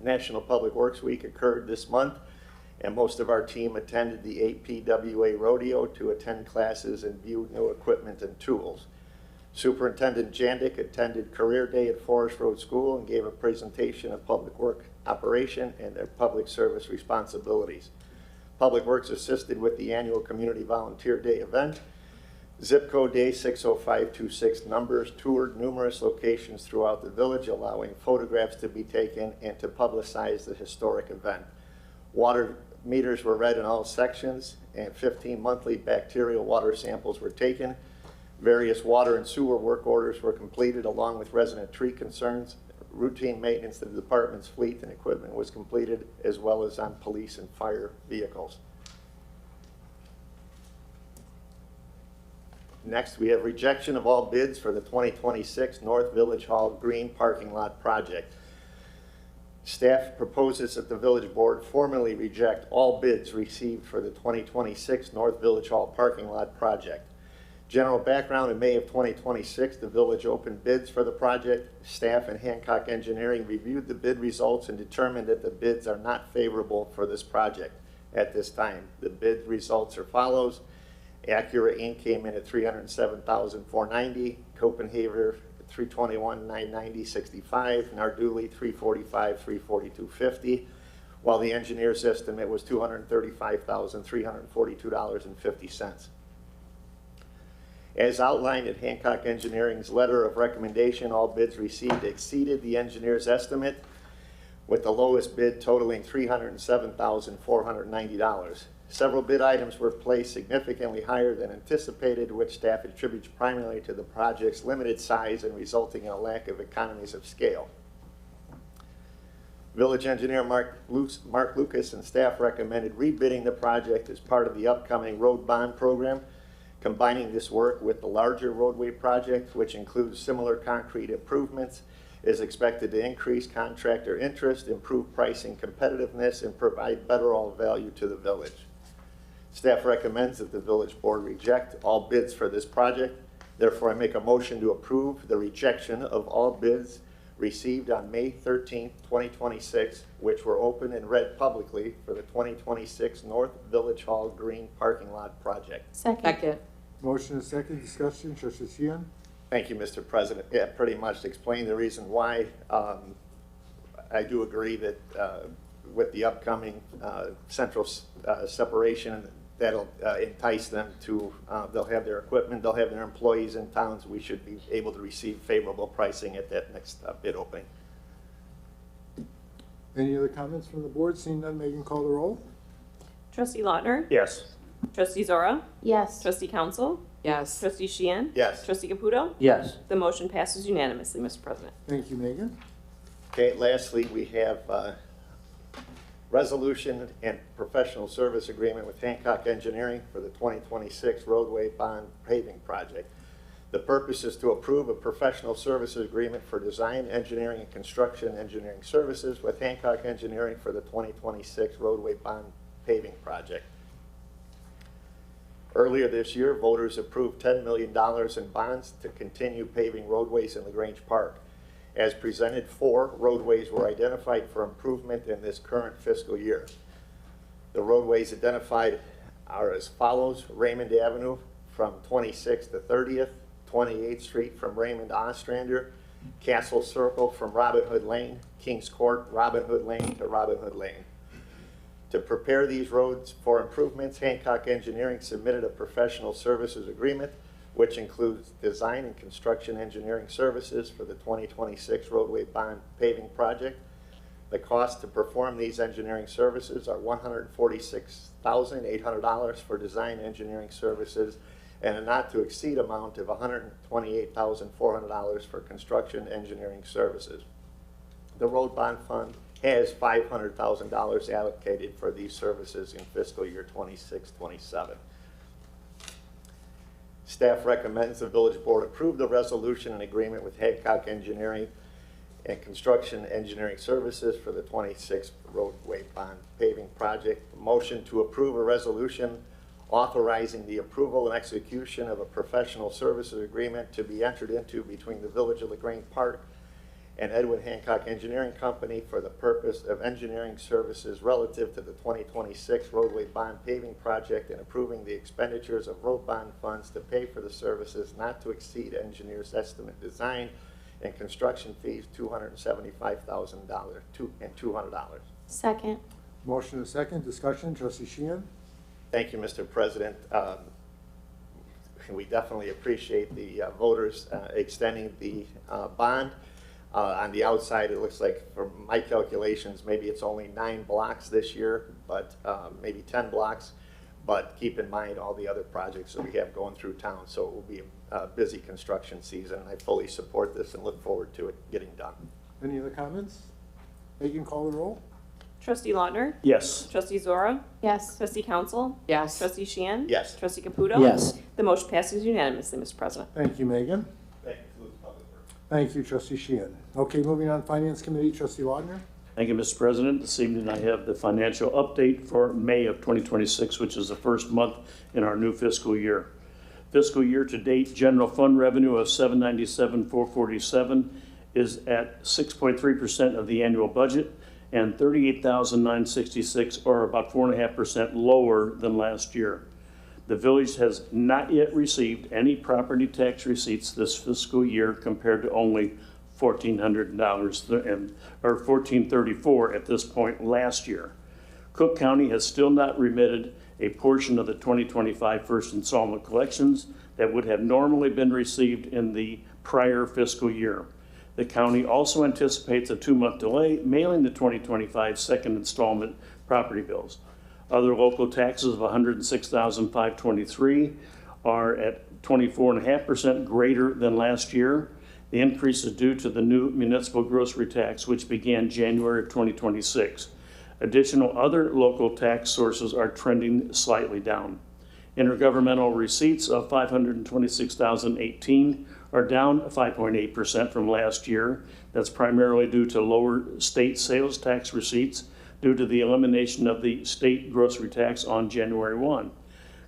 National Public Works Week occurred this month, and most of our team attended the APWA Rodeo to attend classes and view new equipment and tools. Superintendent Jandik attended Career Day at Forest Road School and gave a presentation of public work operation and their public service responsibilities. Public Works assisted with the annual Community Volunteer Day event. Zip code day 60526 numbers toured numerous locations throughout the village, allowing photographs to be taken and to publicize the historic event. Water meters were read in all sections, and 15 monthly bacterial water samples were taken. Various water and sewer work orders were completed along with resident tree concerns. Routine maintenance of the department's fleet and equipment was completed, as well as on police and fire vehicles. Next, we have rejection of all bids for the 2026 North Village Hall Green Parking Lot project. Staff proposes that the village board formally reject all bids received for the 2026 North Village Hall Parking Lot project. General background: in May of 2026, the village opened bids for the project. Staff and Hancock Engineering reviewed the bid results and determined that the bids are not favorable for this project at this time. The bid results are follows. Acura Inc. came in at $307,490, Copenhagen $321,990.65, Narduli $345,000, $342.50, while the engineer's estimate was $235,342.50. As outlined in Hancock Engineering's letter of recommendation, all bids received exceeded the engineer's estimate, with the lowest bid totaling $307,490. Several bid items were placed significantly higher than anticipated, which staff attributes primarily to the project's limited size and resulting in a lack of economies of scale. Village engineer Mark Lucas and staff recommended rebidding the project as part of the upcoming road bond program. Combining this work with the larger roadway project, which includes similar concrete improvements, is expected to increase contractor interest, improve pricing competitiveness, and provide better all value to the village. Staff recommends that the village board reject all bids for this project. Therefore, I make a motion to approve the rejection of all bids received on May 13, 2026, which were opened and read publicly for the 2026 North Village Hall Green Parking Lot project. Second. Motion is second. Discussion. Trustee Sheehan? Thank you, Mr. President. Yeah, pretty much explained the reason why. I do agree that with the upcoming central separation, that'll entice them to, they'll have their equipment, they'll have their employees in towns. We should be able to receive favorable pricing at that next bid opening. Any other comments from the board? Seeing none, Megan, call the roll. Trustee Lautner? Yes. Trustee Zora? Yes. Trustee Council? Yes. Trustee Sheehan? Yes. Trustee Caputo? Yes. The motion passes unanimously, Mr. President. Thank you, Megan. Okay, lastly, we have resolution and professional service agreement with Hancock Engineering for the 2026 roadway bond paving project. The purpose is to approve a professional services agreement for design, engineering, and construction engineering services with Hancock Engineering for the 2026 roadway bond paving project. Earlier this year, voters approved $10 million in bonds to continue paving roadways in Grange Park. As presented, 4 roadways were identified for improvement in this current fiscal year. The roadways identified are as follows: Raymond Avenue from 26th to 30th, 28th Street from Raymond to Ostrander, Castle Circle from Robin Hood Lane, Kings Court, Robin Hood Lane to Robin Hood Lane. To prepare these roads for improvements, Hancock Engineering submitted a professional services agreement, which includes design and construction engineering services for the 2026 roadway bond paving project. The cost to perform these engineering services are $146,800 for design engineering services and a not to exceed amount of $128,400 for construction engineering services. The road bond fund has $500,000 allocated for these services in fiscal year 26-27. Staff recommends the village board approve the resolution and agreement with Hancock Engineering and Construction Engineering Services for the 26th roadway bond paving project. Motion to approve a resolution authorizing the approval and execution of a professional services agreement to be entered into between the Village of Grange Park and Edwin Hancock Engineering Company for the purpose of engineering services relative to the 2026 roadway bond paving project and approving the expenditures of road bond funds to pay for the services not to exceed engineer's estimate design and construction fees $275,000 and $200. Second. Motion is second. Discussion. Trustee Sheehan? Thank you, Mr. President. we definitely appreciate the voters extending the bond. On the outside, it looks like, for my calculations, maybe it's only 9 blocks this year, but maybe 10 blocks. But keep in mind all the other projects that we have going through town, so it will be a busy construction season. I fully support this and look forward to it getting done. Any other comments? Megan, call the roll. Trustee Lautner? Yes. Trustee Zora? Yes. Trustee Council? Yes. Trustee Sheehan? Yes. Trustee Caputo? Yes. The motion passes unanimously, Mr. President. Thank you, Megan. That concludes public works. Thank you, Trustee Sheehan. Okay, moving on, Finance Committee, Trustee Lautner. Thank you, Mr. President. This evening I have the financial update for May of 2026, which is the first month in our new fiscal year. Fiscal year to date, general fund revenue of $797,447 is at 6.3% of the annual budget, and $38,966, or about 4.5% lower than last year. The village has not yet received any property tax receipts this fiscal year, compared to only $1,400 or $1,434 at this point last year. Cook County has still not remitted a portion of the 2025 first installment collections that would have normally been received in the prior fiscal year. The county also anticipates a 2-month delay mailing the 2025 second installment property bills. Other local taxes of $106,523 are at 24.5% greater than last year. The increase is due to the new municipal grocery tax, which began January of 2026. Additional other local tax sources are trending slightly down. Intergovernmental receipts of $526,018 are down 5.8% from last year. That's primarily due to lower state sales tax receipts due to the elimination of the state grocery tax on January 1.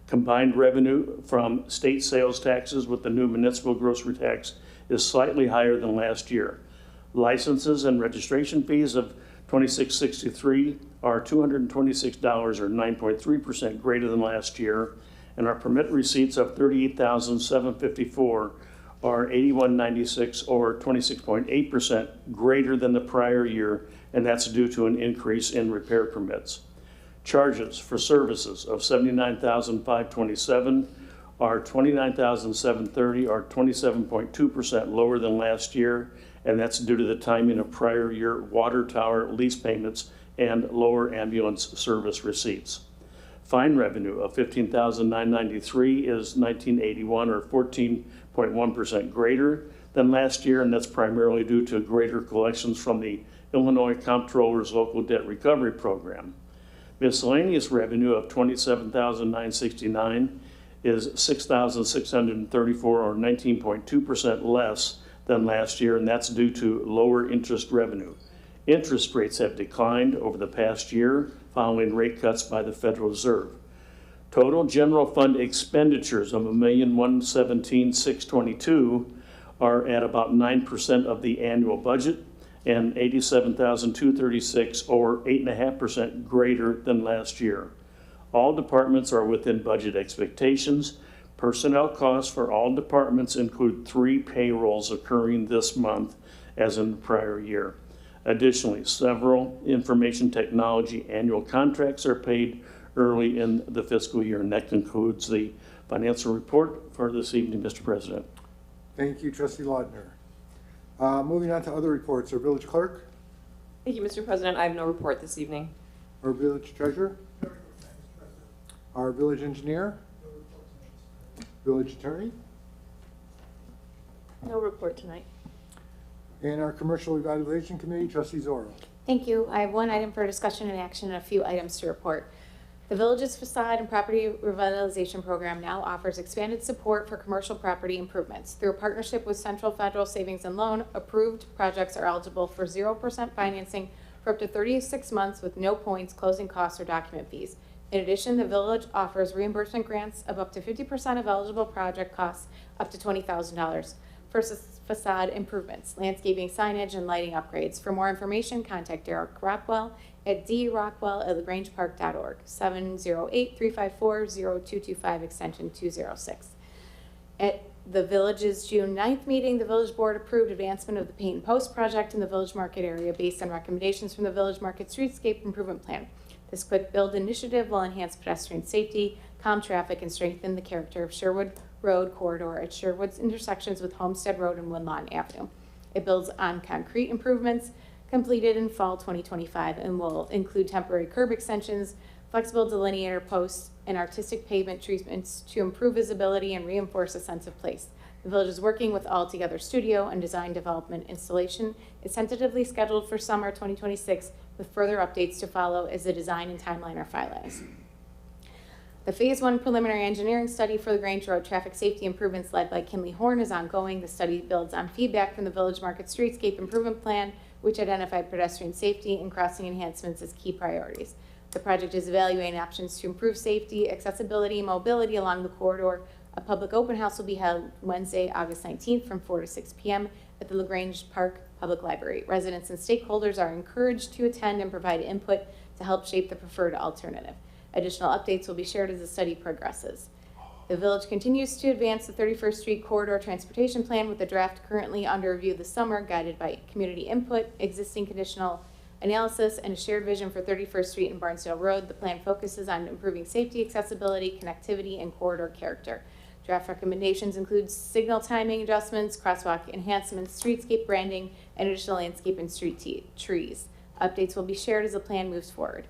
Combined revenue from state sales taxes with the new municipal grocery tax is slightly higher than last year. Licenses and registration fees of $2663 are $226, or 9.3% greater than last year, and our permit receipts of $38,754 are $81.96, or 26.8% greater than the prior year, and that's due to an increase in repair permits. Charges for services of $79,527 are $29,730, or 27.2% lower than last year, and that's due to the timing of prior year water tower lease payments and lower ambulance service receipts. Fine revenue of $15,993 is $19.81, or 14.1% greater than last year, and that's primarily due to greater collections from the Illinois Comptroller's Local Debt Recovery Program. Miscellaneous revenue of $27,969 is $6,634, or 19.2% less than last year, and that's due to lower interest revenue. Interest rates have declined over the past year following rate cuts by the Federal Reserve. Total general fund expenditures of $1,117,622 are at about 9% of the annual budget, and $87,236, or 8.5% greater than last year. All departments are within budget expectations. Personnel costs for all departments include 3 payrolls occurring this month, as in the prior year. Additionally, several information technology annual contracts are paid early in the fiscal year, and that concludes the financial report for this evening, Mr. President. Thank you, Trustee Lautner. Moving on to other reports, our village clerk, Thank you, Mr. President. I have no report this evening. our village treasurer, our village engineer, village attorney, No report tonight. and our commercial evaluation committee, Trustee Zora. Thank you. I have one item for discussion and action and a few items to report. The village's facade and property revitalization program now offers expanded support for commercial property improvements. Through a partnership with Central Federal Savings and Loan, approved projects are eligible for 0% financing for up to 36 months with no points, closing costs, or document fees. In addition, the village offers reimbursement grants of up to 50% of eligible project costs, up to $20,000 for facade improvements, landscaping, signage, and lighting upgrades. For more information, contact Derek Rockwell at drockwell@lagrangepark.org, 708-354-0225, extension 206. At the village's June 9th meeting, the village board approved advancement of the paint and post project in the village market area based on recommendations from the village market streetscape improvement plan. This quick build initiative will enhance pedestrian safety, calm traffic, and strengthen the character of Sherwood Road corridor at Sherwood's intersections with Homestead Road and Woodlawn Avenue. It builds on concrete improvements completed in fall 2025 and will include temporary curb extensions, flexible delineator posts, and artistic pavement treatments to improve visibility and reinforce a sense of place. The village is working with All Together Studio and design development installation is tentatively scheduled for summer 2026 with further updates to follow as the design and timeline are finalized. The Phase 1 preliminary engineering study for the Grange Road traffic safety improvements led by Kinley Horn is ongoing. The study builds on feedback from the Village Market Streetscape Improvement Plan, which identified pedestrian safety and crossing enhancements as key priorities. The project is evaluating options to improve safety, accessibility, and mobility along the corridor. A public open house will be held Wednesday, August 19th from 4 to 6 p.m. at the Grange Park Public Library. Residents and stakeholders are encouraged to attend and provide input to help shape the preferred alternative. Additional updates will be shared as the study progresses. The village continues to advance the 31st Street Corridor Transportation Plan with the draft currently under review this summer, guided by community input, existing conditional analysis, and a shared vision for 31st Street and Barnsdale Road. The plan focuses on improving safety, accessibility, connectivity, and corridor character. Draft recommendations include signal timing adjustments, crosswalk enhancements, streetscape branding, and additional landscape and street trees. Updates will be shared as the plan moves forward.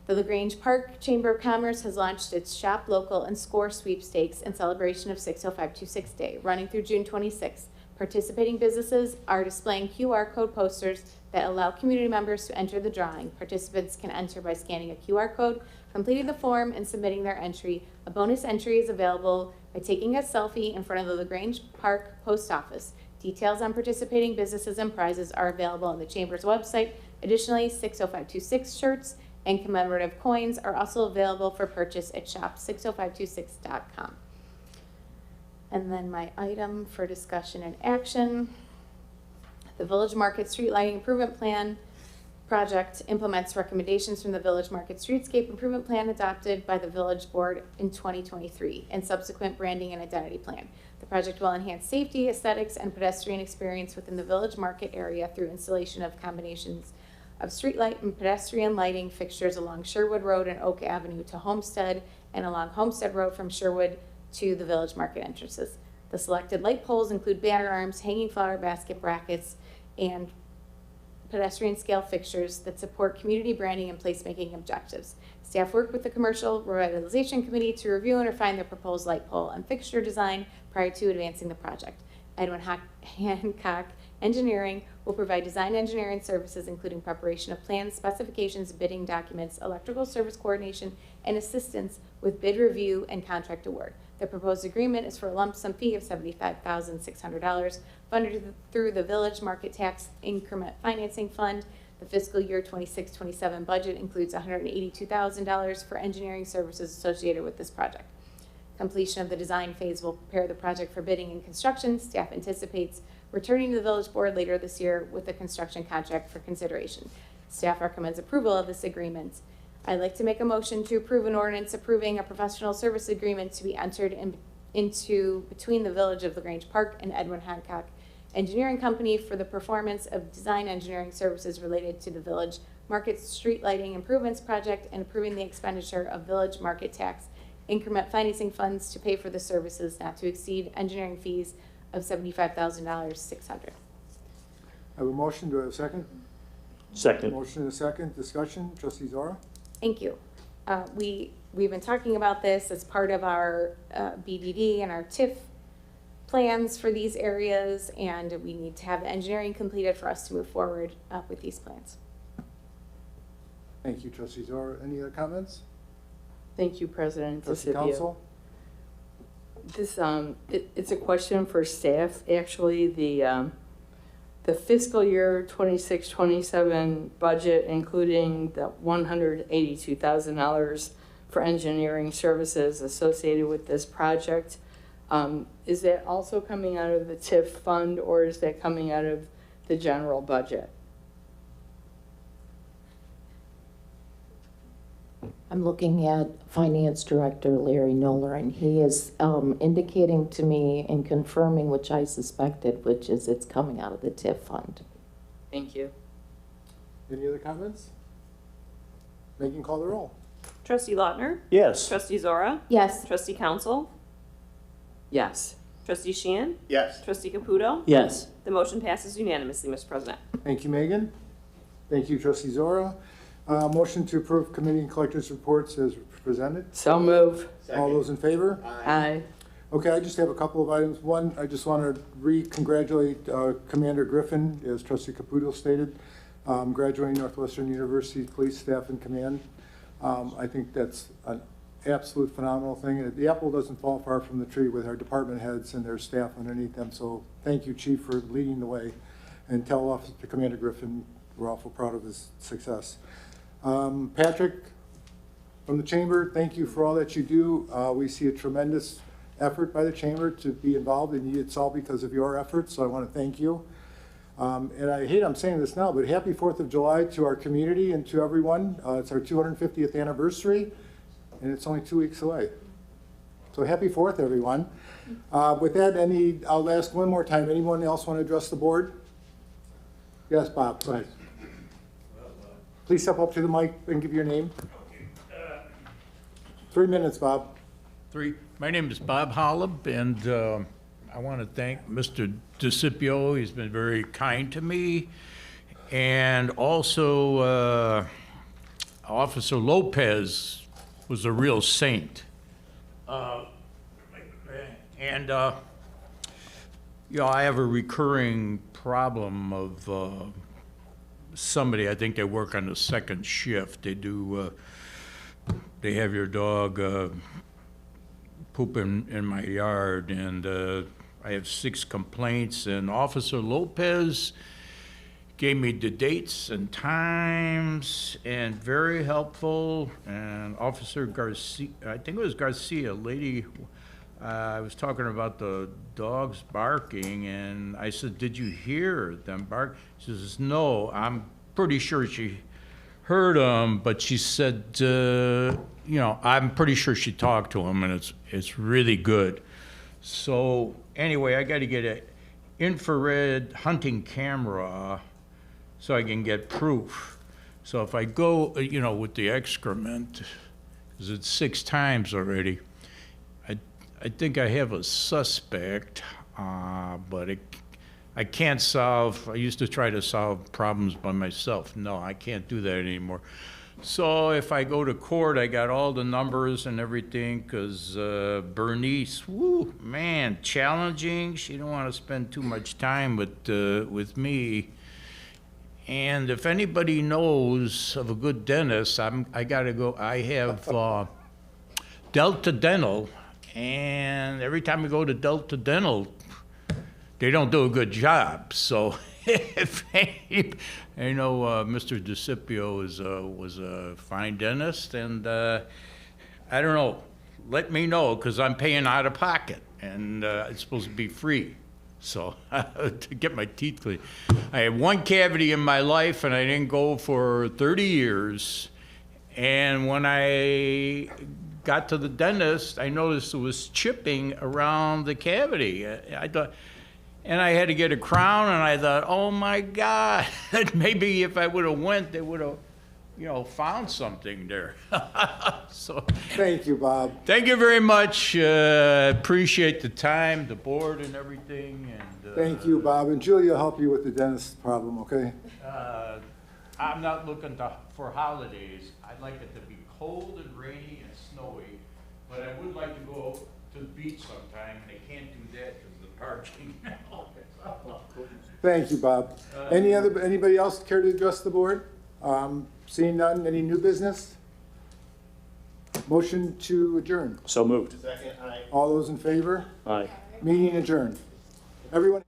The Grange Park Chamber of Commerce has launched its Shop Local and Score sweepstakes in celebration of 60526 Day, running through June 26th. Participating businesses are displaying QR code posters that allow community members to enter the drawing. Participants can enter by scanning a QR code, completing the form, and submitting their entry. A bonus entry is available by taking a selfie in front of the Grange Park Post Office. Details on participating businesses and prizes are available on the Chamber's website. Additionally, 60526 shirts and commemorative coins are also available for purchase at shop60526.com. And then my item for discussion and action, the Village Market Street Lighting Improvement Plan project implements recommendations from the Village Market Streetscape Improvement Plan adopted by the Village Board in 2023 and subsequent branding and identity plan. The project will enhance safety, aesthetics, and pedestrian experience within the Village Market area through installation of combinations of street light and pedestrian lighting fixtures along Sherwood Road and Oak Avenue to Homestead and along Homestead Road from Sherwood to the Village Market entrances. The selected light poles include banner arms, hanging flower basket brackets, and pedestrian scale fixtures that support community branding and placemaking objectives. Staff worked with the Commercial Revitalization Committee to review and refine the proposed light pole and fixture design prior to advancing the project. Edwin Hancock Engineering will provide design engineering services, including preparation of plans, specifications, bidding documents, electrical service coordination, and assistance with bid review and contract award. The proposed agreement is for a lump sum fee of $75,600 funded through the Village Market Tax Increment Financing Fund. The fiscal year 26-27 budget includes $182,000 for engineering services associated with this project. Completion of the design phase will prepare the project for bidding and construction. Staff anticipates returning to the Village Board later this year with a construction contract for consideration. Staff recommends approval of this agreement. I'd like to make a motion to approve an ordinance approving a professional service agreement to be entered into between the Village of Grange Park and Edwin Hancock Engineering Company for the performance of design engineering services related to the Village Market Street Lighting Improvements Project and approving the expenditure of Village Market Tax Increment Financing Funds to pay for the services not to exceed engineering fees of $75,600. I have a motion, do I have a second? Second. Motion and a second, discussion, trustee Zara? Thank you. We've been talking about this as part of our BDD and our TIF plans for these areas, and we need to have the engineering completed for us to move forward with these plans. Thank you, trustee Zara. Any other comments? Thank you, President Trustee DeCipio. Council? This, it's a question for staff, actually. The fiscal year 26-27 budget, including the $182,000 for engineering services associated with this project, is that also coming out of the TIF fund, or is that coming out of the general budget? I'm looking at Finance Director Larry Noller, and he is indicating to me and confirming, which I suspected, which is it's coming out of the TIF fund. Thank you. Any other comments? Megan, call the roll. Trustee Lautner? Yes. Trustee Zora? Yes. Trustee Council? Yes. Trustee Sheehan? Yes. Trustee Caputo? Yes. The motion passes unanimously, Mr. President. Thank you, Megan. Thank you, Trustee Zora. Motion to approve committee and collectors reports as presented. So move. All those in favor? Aye. Okay, I just have a couple of items. One, I just want to re-congratulate Commander Griffin, as Trustee Caputo stated, graduating Northwestern University Police Staff and Command. I think that's an absolute phenomenal thing. And the apple doesn't fall far from the tree with our department heads and their staff underneath them. So thank you, Chief, for leading the way. And tell Officer Commander Griffin we're awful proud of his success. Patrick, from the Chamber, thank you for all that you do. We see a tremendous effort by the Chamber to be involved, and it's all because of your efforts, so I want to thank you. And I hate I'm saying this now, but happy 4th of July to our community and to everyone. It's our 250th anniversary, and it's only 2 weeks away. So happy 4th, everyone. With that, I'll ask one more time, anyone else want to address the board? Yes, Bob, go ahead. Please step up to the mic and give your name. 3 minutes, Bob. My name is Bob Hollab, and I want to thank Mr. DeCipio. He's been very kind to me. And also, Officer Lopez was a real saint. And you know, I have a recurring problem of somebody, I think they work on the second shift. They do, they have your dog poop in my yard, and I have 6 complaints, and Officer Lopez gave me the dates and times, and very helpful. And Officer Garcia, I think it was Garcia, lady, I was talking about the dogs barking, and I said, did you hear them bark? She says, no, I'm pretty sure she heard them, but she said, you know, I'm pretty sure she talked to him, and it's really good. So anyway, I got to get an infrared hunting camera so I can get proof. So if I go, you know, with the excrement, because it's 6 times already, I think I have a suspect, but I can't solve, I used to try to solve problems by myself. No, I can't do that anymore. So if I go to court, I got all the numbers and everything, because Bernice, woo, man, challenging. She don't want to spend too much time with me. And if anybody knows of a good dentist, I got to go. I have Delta Dental, and every time I go to Delta Dental, they don't do a good job. So if I know Mr. DeCipio was a fine dentist, and I don't know, let me know, because I'm paying out of pocket, and it's supposed to be free. So to get my teeth cleaned. I had 1 cavity in my life, and I didn't go for 30 years. And when I got to the dentist, I noticed it was chipping around the cavity. I thought, and I had to get a crown, and I thought, oh my God, maybe if I would have went, they would have, you know, found something there. So Thank you, Bob. thank you very much. Appreciate the time, the board, and everything. And Thank you, Bob. And Julia will help you with the dentist problem, okay? I'm not looking for holidays. I'd like it to be cold and rainy and snowy, but I would like to go to the beach sometime, and I can't do that because of the parking. Thank you, Bob. Anybody else care to address the board? Seeing none, any new business? Motion to adjourn. So moved. Second, aye. All those in favor? Aye. Meeting adjourned. Everyone.